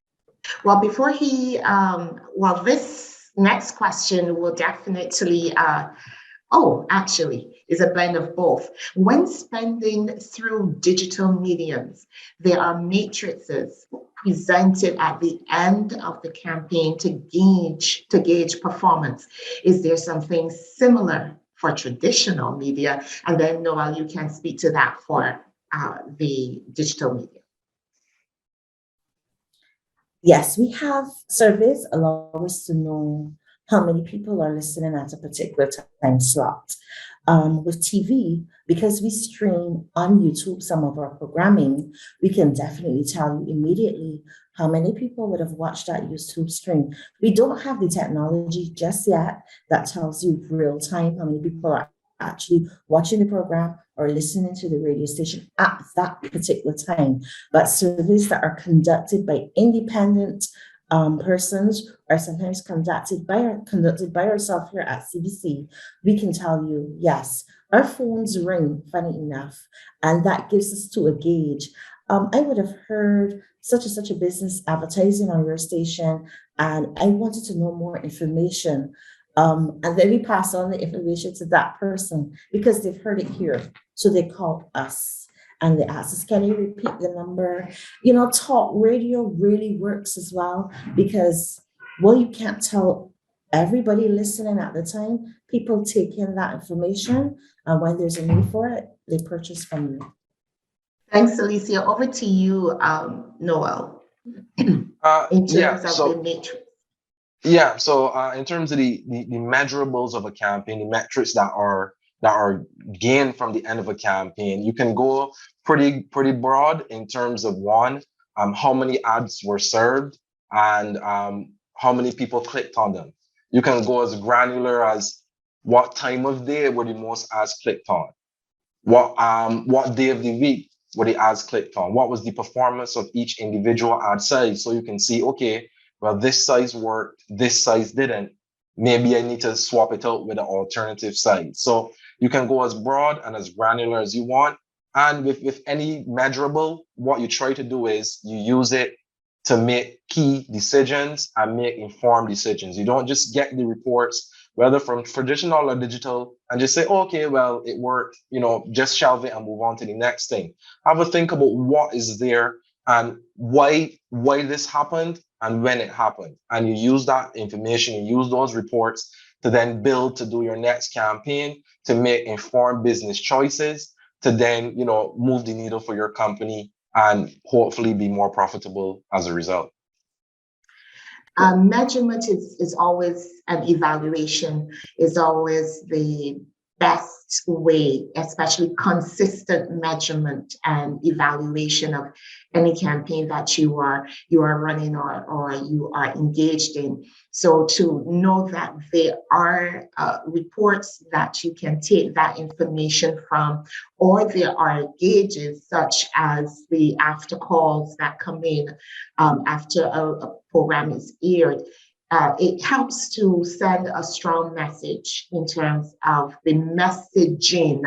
Well, before this next question will definitely, is a blend of both. When spending through digital mediums, there are matrices presented at the end of the campaign to gauge performance. Is there something similar for traditional media? And then Noel, you can speak to that for the digital media. Yes, we have surveys allow us to know how many people are listening at a particular time slot. With TV, because we stream on YouTube some of our programming, we can definitely tell you immediately how many people would have watched that YouTube stream. We don't have the technology just yet that tells you real time how many people are actually watching the program or listening to the radio station at that particular time. But surveys that are conducted by independent persons are sometimes conducted by ourselves here at CBC, we can tell you, yes, our phones ring, funny enough, and that gives us to a gauge. I would have heard such and such a business advertising on your station, and I wanted to know more information. And then we pass on the information to that person because they've heard it here. So they call us. And they ask us, can you repeat the number? Talk radio really works as well because, you can't tell everybody listening at the time. People take in that information, and when there's a need for it, they purchase from you. Thanks, Alicia. Over to you, Noel, in Yeah. terms of the So matrix. yeah. So in terms of the measurables of a campaign, the metrics that are gained from the end of a campaign, you can go pretty broad in terms of one, how many ads were served and how many people clicked on them. You can go as granular as what time of day were the most ads clicked on. What day of the week were the ads clicked on? What was the performance of each individual ad size? So you can see, okay, well, this size worked, this size didn't. Maybe I need to swap it out with an alternative size. So you can go as broad and as granular as you want. And with any measurable, what you try to do is you use it to make key decisions and make informed decisions. You don't just get the reports, whether from traditional or digital, and just say, oh, okay, well, it worked, just shelve it and move on to the next thing. Have a think about what is there and why this happened and when it happened. And you use that information, you use those reports to then build to do your next campaign, to make informed business choices, to then, move the needle for your company and hopefully be more profitable as a result. Measurement is always an evaluation, is always the best way, especially consistent measurement and evaluation of any campaign that you are running or you are engaged in. So to know that there are reports that you can take that information from, or there are gauges such as the after calls that come in after a program is aired. It helps to send a strong message in terms of the messaging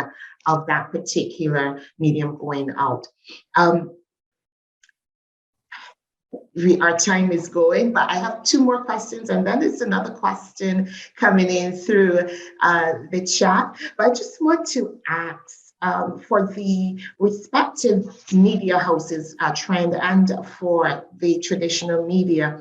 of that particular medium going out. Our time is going, but I have two more questions, and then there's another question coming in through the chat. But I just want to ask for the respective media houses, Trend, and for the traditional media,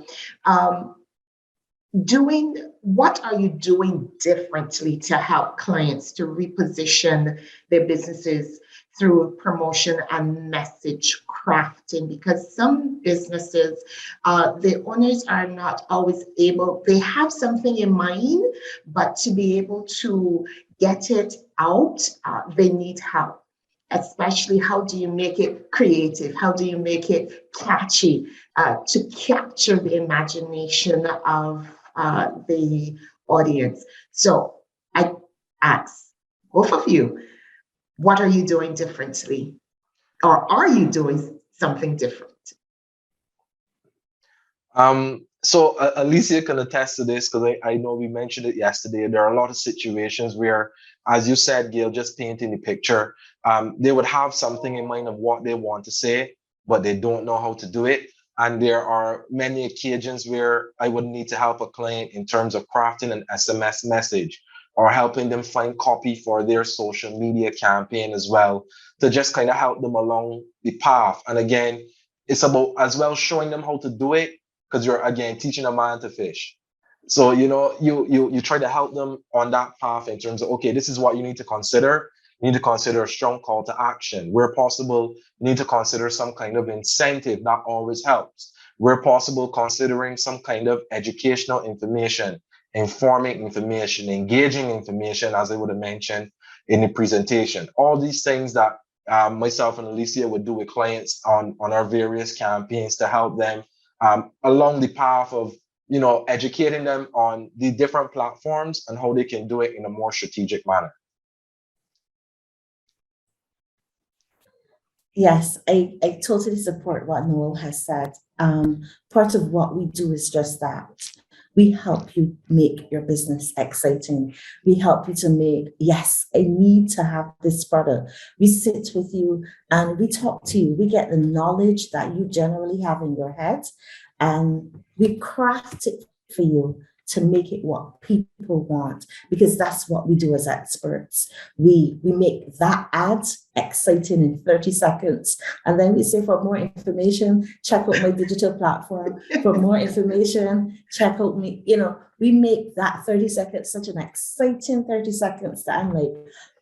what are you doing differently to help clients to reposition their businesses through promotion and message crafting? Because some businesses, the owners are not always able, they have something in mind, but to be able to get it out, they need help. Especially, how do you make it creative? How do you make it catchy to capture the imagination of the audience? So I ask both of you, what are you doing differently? Or are you doing something different? So Alicia can attest to this because I know we mentioned it yesterday. There are a lot of situations where, as you said, Gail, just painting the picture, they would have something in mind of what they want to say, but they don't know how to do it. And there are many occasions where I would need to help a client in terms of crafting an SMS message or helping them find copy for their social media campaign as well, to just kind of help them along the path. And again, it's about as well showing them how to do it, because you're again teaching a man to fish. So you try to help them on that path in terms of, okay, this is what you need to consider. You need to consider a strong call to action. Where possible, you need to consider some kind of incentive. That always helps. Where possible, considering some kind of educational information, informing information, engaging information, as I would have mentioned in the presentation. All these things that myself and Alicia would do with clients on our various campaigns to help them along the path of educating them on the different platforms and how they can do it in a more strategic manner. Yes, I totally support what Noel has said. Part of what we do is just that. We help you make your business exciting. We help you to make, yes, I need to have this product. We sit with you and we talk to you. We get the knowledge that you generally have in your head, and we craft it for you to make it what people want, because that's what we do as experts. We make that ad exciting in 30 seconds. And then we say, for more information, check out my digital platform. For more information, check out me. We make that 30 seconds such an exciting 30 seconds that I'm like,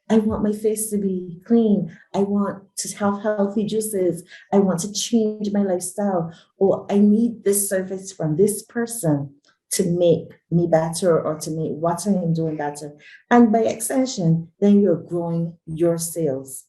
I want my face to be clean. I want to have healthy juices. I want to change my lifestyle. Or I need this service from this person to make me better or to make what I am doing better. And by extension, then you're growing your sales.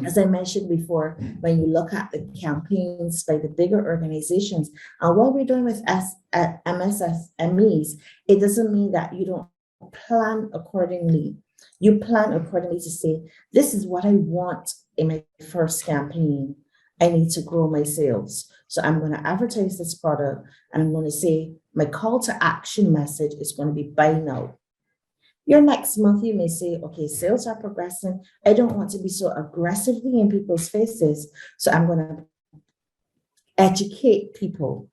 As I mentioned before, when you look at the campaigns by the bigger organizations, and what we're doing with MSSMEs, it doesn't mean that you don't plan accordingly. You plan accordingly to say, this is what I want in my first campaign. I need to grow my sales. So I'm going to advertise this product, and I'm going to say my call to action message is going to be buy now. Your next month, you may say, okay, sales are progressing. I don't want to be so aggressively in people's faces. So I'm going to educate people.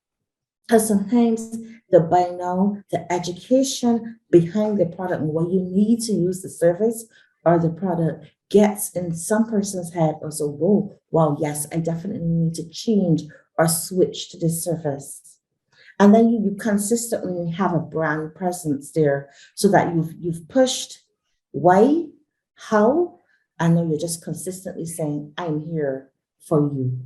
Because sometimes the buy now, the education behind the product and what you need to use the service or the product gets in some person's head also, whoa, wow, yes, I definitely need to change or switch to this service. And then you consistently have a brand presence there so that you've pushed why, how, and now you're just consistently saying, I'm here for you.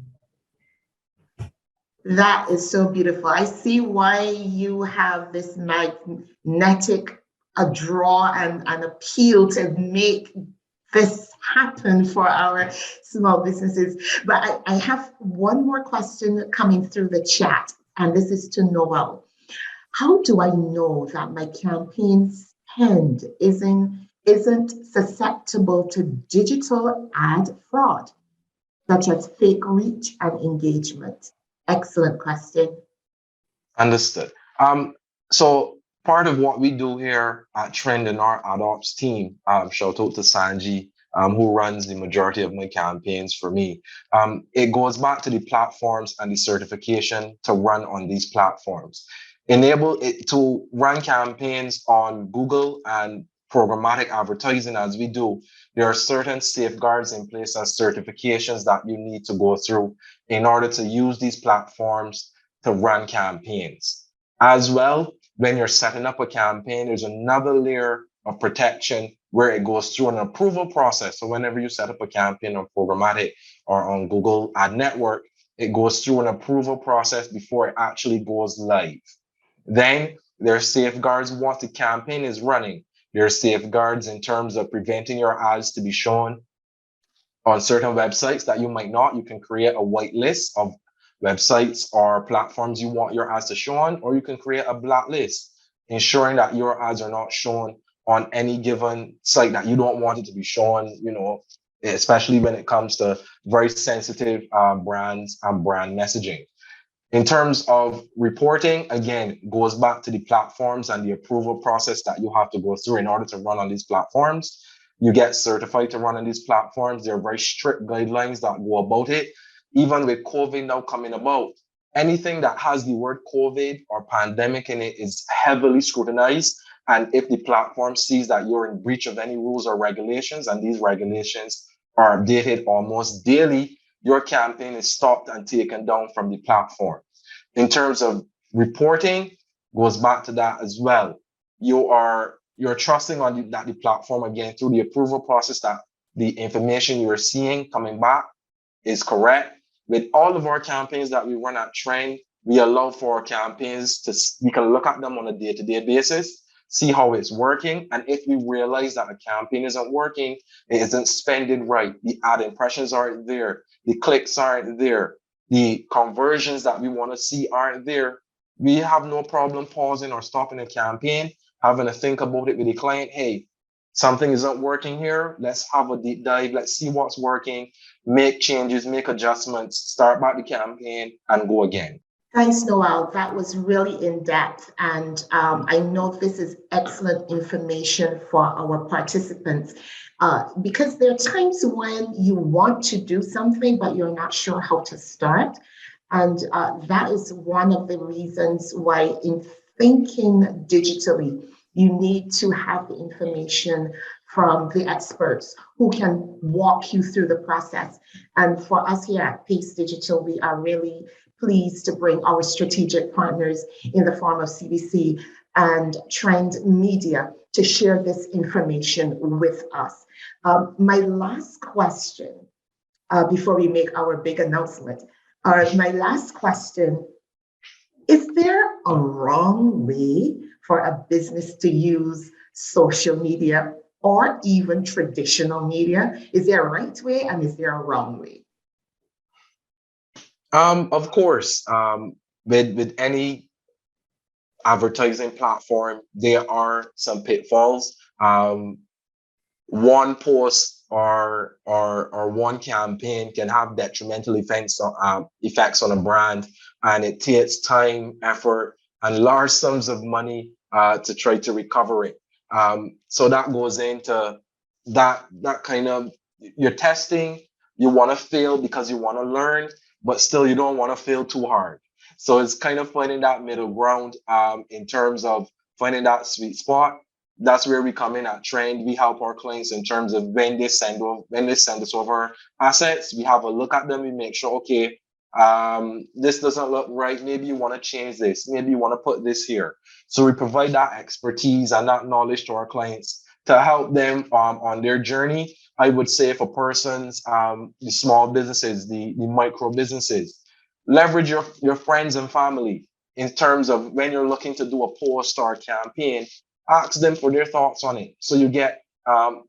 That is so beautiful. I see why you have this magnetic draw and appeal to make this happen for our small businesses. But I have one more question coming through the chat, and this is to Noel. How do I know that my campaign spend isn't susceptible to digital ad fraud, such as fake reach and engagement? Excellent question. Understood. So part of what we do here at Trend in our ad ops team, shout out to Sanji, who runs the majority of my campaigns for me. It goes back to the platforms and the certification to run on these platforms. Enable it to run campaigns on Google and programmatic advertising as we do. There are certain safeguards in place as certifications that you need to go through in order to use these platforms to run campaigns. As well, when you're setting up a campaign, there's another layer of protection where it goes through an approval process. So whenever you set up a campaign on programmatic or on Google Ad Network, it goes through an approval process before it actually goes live. Then there are safeguards once the campaign is running. There are safeguards in terms of preventing your ads to be shown on certain websites that you might not. You can create a whitelist of websites or platforms you want your ads to show on, or you can create a blacklist, ensuring that your ads are not shown on any given site that you don't want it to be shown, especially when it comes to very sensitive brands and brand messaging. In terms of reporting, again, goes back to the platforms and the approval process that you have to go through in order to run on these platforms. You get certified to run on these platforms. There are very strict guidelines that go about it. Even with COVID now coming about, anything that has the word COVID or pandemic in it is heavily scrutinized. And if the platform sees that you're in breach of any rules or regulations, and these regulations are updated almost daily, your campaign is stopped and taken down from the platform. In terms of reporting, goes back to that as well. You're trusting on that the platform, again, through the approval process, that the information you're seeing coming back is correct. With all of our campaigns that we run at Trend, we allow for our campaigns we can look at them on a day-to-day basis, see how it's working. And if we realize that a campaign isn't working, it isn't spending right, the ad impressions aren't there, the clicks aren't there, the conversions that we want to see aren't there, we have no problem pausing or stopping a campaign, having to think about it with the client. Hey, something isn't working here. Let's have a deep dive. Let's see what's working, make changes, make adjustments, start back the campaign and go again. Thanks, Noel. That was really in depth. And I know this is excellent information for our participants because there are times when you want to do something, but you're not sure how to start. And that is one of the reasons why in thinking digitally, you need to have the information from the experts who can walk you through the process. And for us here at Payce Digital, we are really pleased to bring our strategic partners in the form of CBC and Trend Media to share this information with us. My last question, before we make our big announcement, my last question, is there a wrong way for a business to use social media or even traditional media? Is there a right way and is there a wrong way? Of course, with any advertising platform, there are some pitfalls. One post or one campaign can have detrimental effects on a brand, and it takes time, effort, and large sums of money to try to recover it. So that goes into that kind of, you're testing, you want to fail because you want to learn, but still you don't want to fail too hard. So it's kind of finding that middle ground in terms of finding that sweet spot. That's where we come in at Trend. We help our clients in terms of when they send us over assets, we have a look at them. We make sure, okay, this doesn't look right. Maybe you want to change this. Maybe you want to put this here. So we provide that expertise and that knowledge to our clients to help them on their journey. I would say for persons, the small businesses, the micro businesses, leverage your friends and family in terms of when you're looking to do a post or a campaign. Ask them for their thoughts on it. So you get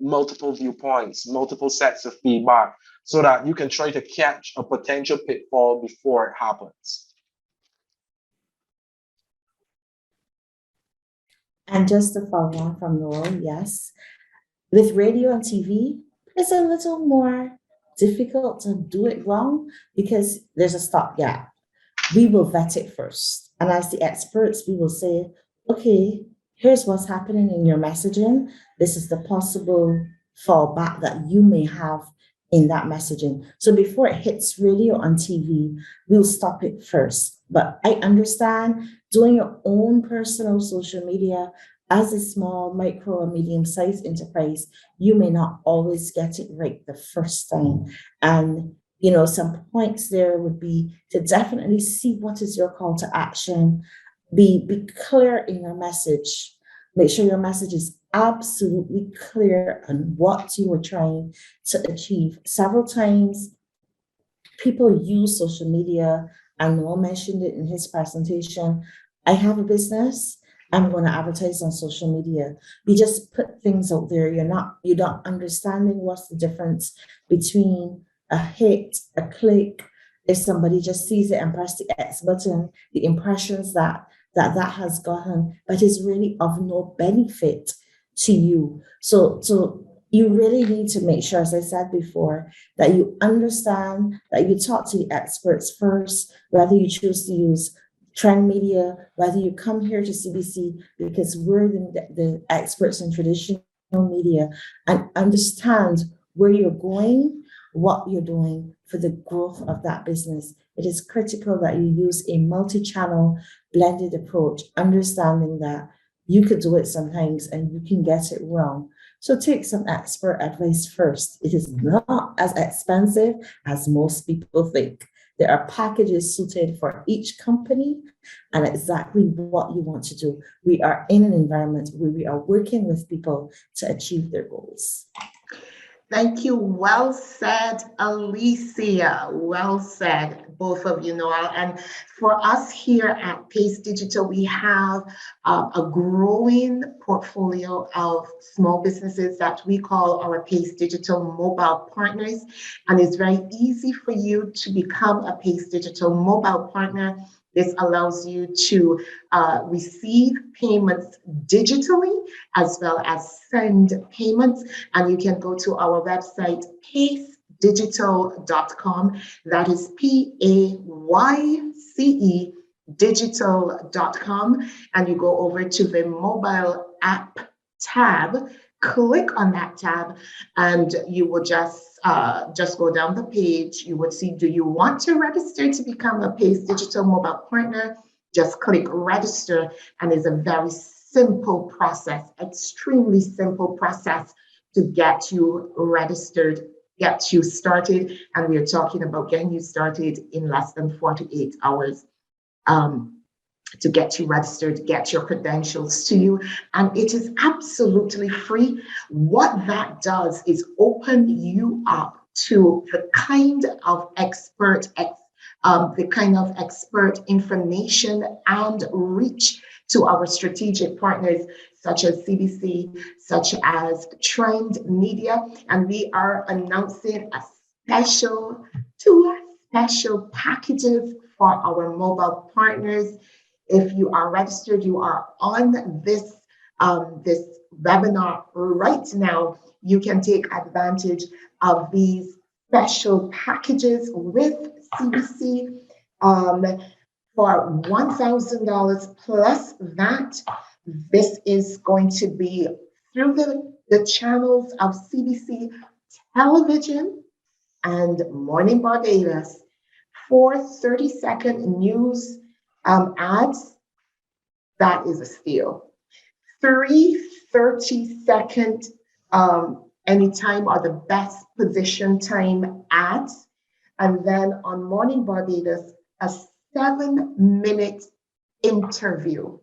multiple viewpoints, multiple sets of feedback, so that you can try to catch a potential pitfall before it happens. And just to follow on from Noel, yes, with radio and TV, it's a little more difficult to do it wrong because there's a stopgap. We will vet it first. And as the experts, we will say, okay, here's what's happening in your messaging. This is the possible fallback that you may have in that messaging. So before it hits radio and TV, we'll stop it first. But I understand doing your own personal social media as a small, micro, or medium-sized enterprise, you may not always get it right the first time. And some points there would be to definitely see what is your call to action. Be clear in your message. Make sure your message is absolutely clear on what you are trying to achieve. Several times, people use social media, and Noel mentioned it in his presentation. I have a business. I'm going to advertise on social media. We just put things out there. You're not understanding what's the difference between a hit, a click. If somebody just sees it and press the X button, the impressions that has gotten, but is really of no benefit to you. So you really need to make sure, as I said before, that you understand, that you talk to the experts first, whether you choose to use Trend Media, whether you come here to CBC because we're the experts in traditional media, and understand where you're going, what you're doing for the growth of that business. It is critical that you use a multi-channel blended approach, understanding that you could do it sometimes and you can get it wrong. So take some expert advice first. It is not as expensive as most people think. There are packages suited for each company and exactly what you want to do. We are in an environment where we are working with people to achieve their goals. Thank you. Well said, Alicia. Well said, both of you, Noel. And for us here at Payce Digital, we have a growing portfolio of small businesses that we call our Payce Digital Mobile Partners. And it's very easy for you to become a Payce Digital Mobile Partner. This allows you to receive payments digitally as well as send payments. And you can go to our website, paycedigital.com. That is PAYCE digital.com. And you go over to the mobile app tab. Click on that tab and you will just go down the page. You would see, do you want to register to become a Payce Digital Mobile Partner? Just click register, and it's a very simple process, extremely simple process to get you registered, get you started. And we're talking about getting you started in less than 48 hours. to get you registered, get your credentials to you, and it is absolutely free. What that does is open you up to the kind of expert information and reach to our strategic partners such as CBC, such as Trend Media, and we are announcing two special packages for our mobile partners. If you are registered, you are on this webinar right now, you can take advantage of these special packages with CBC for $1,000 plus that. This is going to be through the channels of CBC Television and Morning Barbados for 30-second news ads. That is a steal. 3 30-second anytime are the best position time ads. And then on Morning Barbados, a 7-minute interview.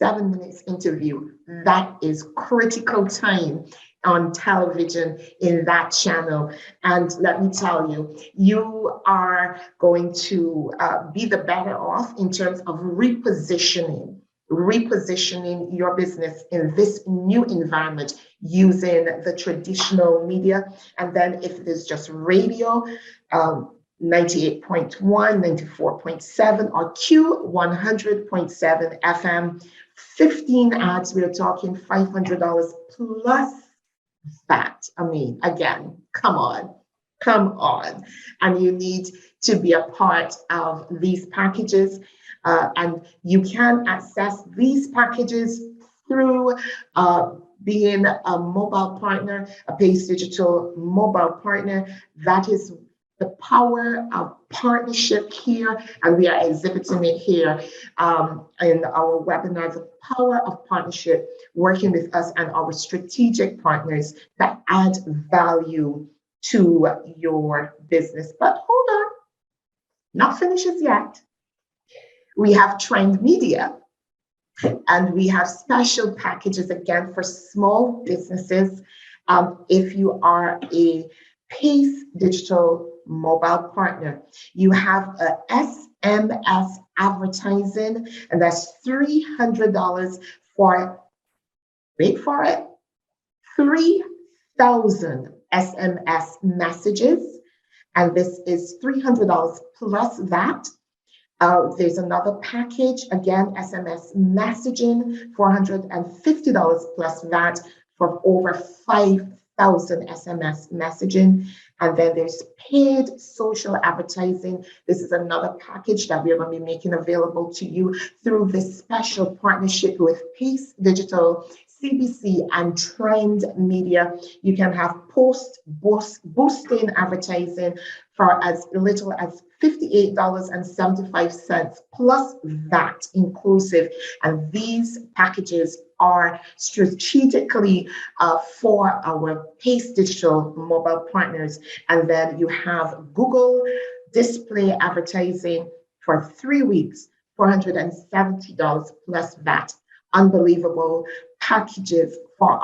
7 minutes interview. That is critical time on television in that channel. And let me tell you, you are going to be the better off in terms of repositioning your business in this new environment using the traditional media. And then if it is just radio, 98.1, 94.7, or Q100.7 FM, 15 ads, we're talking $500 plus that. I mean, again, come on. And you need to be a part of these packages. And you can access these packages through being a mobile partner, a Payce Digital mobile partner. That is the power of partnership here, and we are exhibiting it here in our webinars, the power of partnership, working with us and our strategic partners that add value to your business. But hold on, not finishes yet. We have Trend Media, and we have special packages again for small businesses. If you are a Payce Digital mobile partner, you have a SMS advertising, and that's $300 for, wait for it, 3,000 SMS messages, and this is $300 plus that. There's another package, again, SMS messaging, $450 plus that for over 5,000 SMS messaging. And then there's paid social advertising. This is another package that we're going to be making available to you through this special partnership with Payce Digital, CBC, and Trend Media. You can have boosting advertising for as little as $58.75 plus that inclusive. And these packages are strategically for our Payce Digital mobile partners. And then you have Google display advertising for 3 weeks, $470 plus that. Unbelievable packages for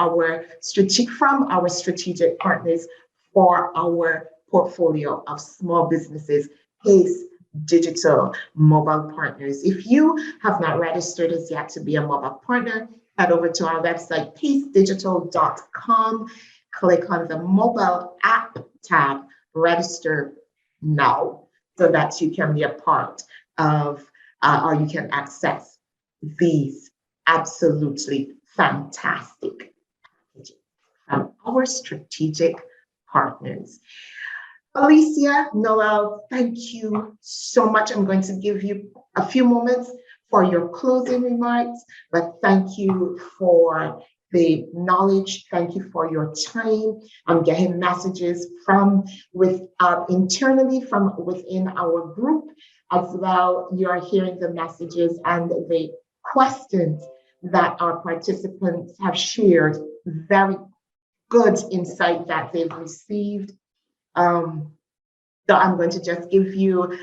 from our strategic partners for our portfolio of small businesses, Payce Digital mobile partners. If you have not registered as yet to be a mobile partner, head over to our website, pacedigital.com, click on the mobile app tab, register now, so that you can be a part of, or you can access these absolutely fantastic packages from our strategic partners. Alicia, Noel, thank you so much. I'm going to give you a few moments for your closing remarks, but thank you for the knowledge. Thank you for your time. I'm getting messages internally from within our group as well. You're hearing the messages and the questions that our participants have shared. Very good insight that they've received. So I'm going to just give you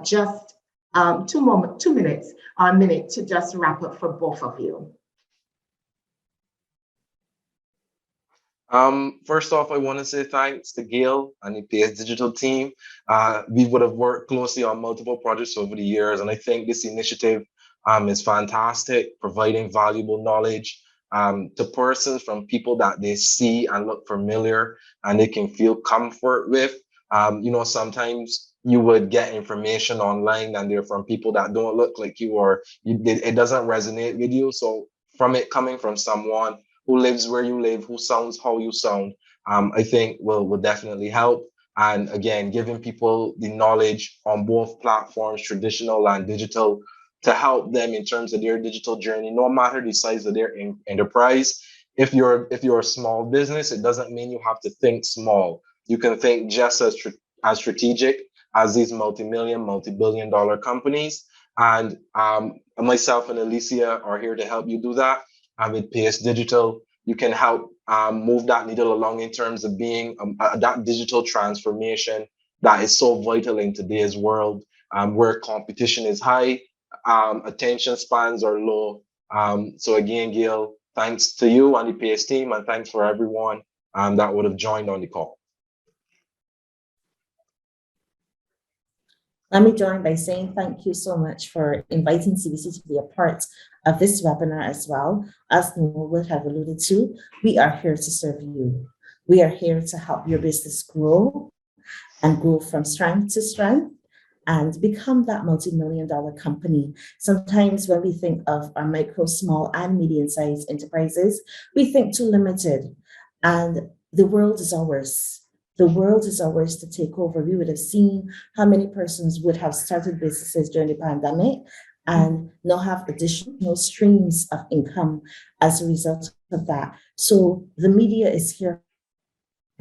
just 2 minutes or a minute to just wrap up for both of you. First off, I want to say thanks to Gail and the Payce Digital team. We would have worked closely on multiple projects over the years, and I think this initiative is fantastic, providing valuable knowledge to persons from people that they see and look familiar and they can feel comfort with. Sometimes you would get information online and they're from people that don't look like you, or it doesn't resonate with you. So from it coming from someone who lives where you live, who sounds how you sound, I think will definitely help. And again, giving people the knowledge on both platforms, traditional and digital, to help them in terms of their digital journey, no matter the size of their enterprise. If you're a small business, it doesn't mean you have to think small. You can think just as strategic as these multi-million, multi-billion dollar companies. And myself and Alicia are here to help you do that. With Payce Digital, you can help move that needle along in terms of being that digital transformation that is so vital in today's world, where competition is high, attention spans are low. So again, Gail, thanks to you and the Payce team, and thanks for everyone that would have joined on the call. Let me join by saying thank you so much for inviting CBC to be a part of this webinar as well. As Noel would have alluded to, we are here to serve you. We are here to help your business grow and grow from strength to strength and become that multi-million-dollar company. Sometimes when we think of our micro, small, and medium-sized enterprises, we think too limited, and the world is ours. The world is ours to take over. We would have seen how many persons would have started businesses during the pandemic and now have additional streams of income as a result of that. So the media is here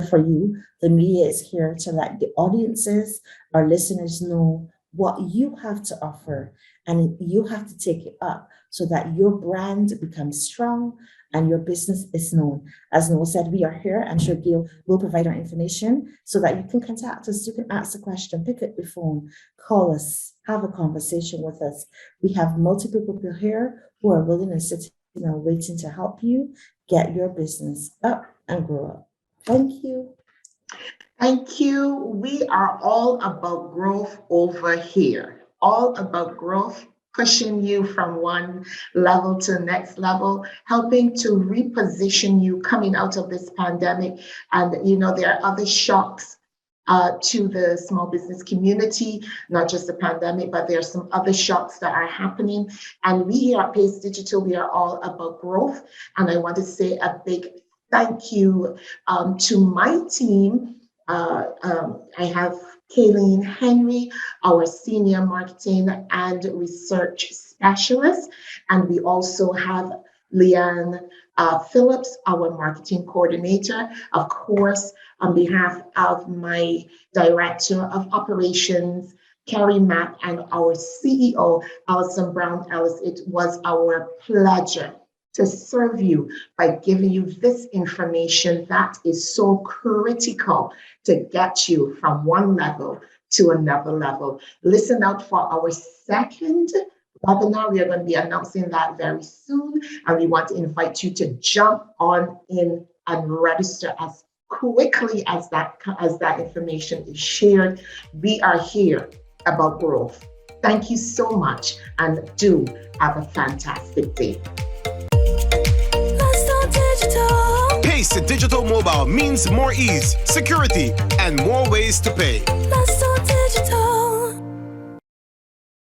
for you. The media is here to let the audiences, our listeners, know what you have to offer, and you have to take it up so that your brand becomes strong and your business is known. As Noel said, we are here. I'm sure Gail will provide our information so that you can contact us. You can ask a question, pick up the phone, call us, have a conversation with us. We have multiple people here who are willing and sitting and waiting to help you get your business up and grow up. Thank you. Thank you. We are all about growth over here, all about growth, pushing you from one level to the next level, helping to reposition you coming out of this pandemic. And, there are other shocks to the small business community, not just the pandemic, but there are some other shocks that are happening. And we here at Payce Digital, we are all about growth. And I want to say a big thank you to my team. I have Kayleen Henry, our Senior Marketing and Research Specialist. And we also have Leanne Phillips, our Marketing Coordinator. Of course, on behalf of my Director of Operations, Carrie Mack, and our CEO, Alison Brown Ellis, it was our pleasure to serve you by giving you this information that is so critical to get you from one level to another level. Listen out for our second webinar. We are going to be announcing that very soon, and we want to invite you to jump on in and register as quickly as that information is shared. We are here about growth. Thank you so much, and do have a fantastic day. Payce Digital Mobile means more ease, security, and more ways to pay.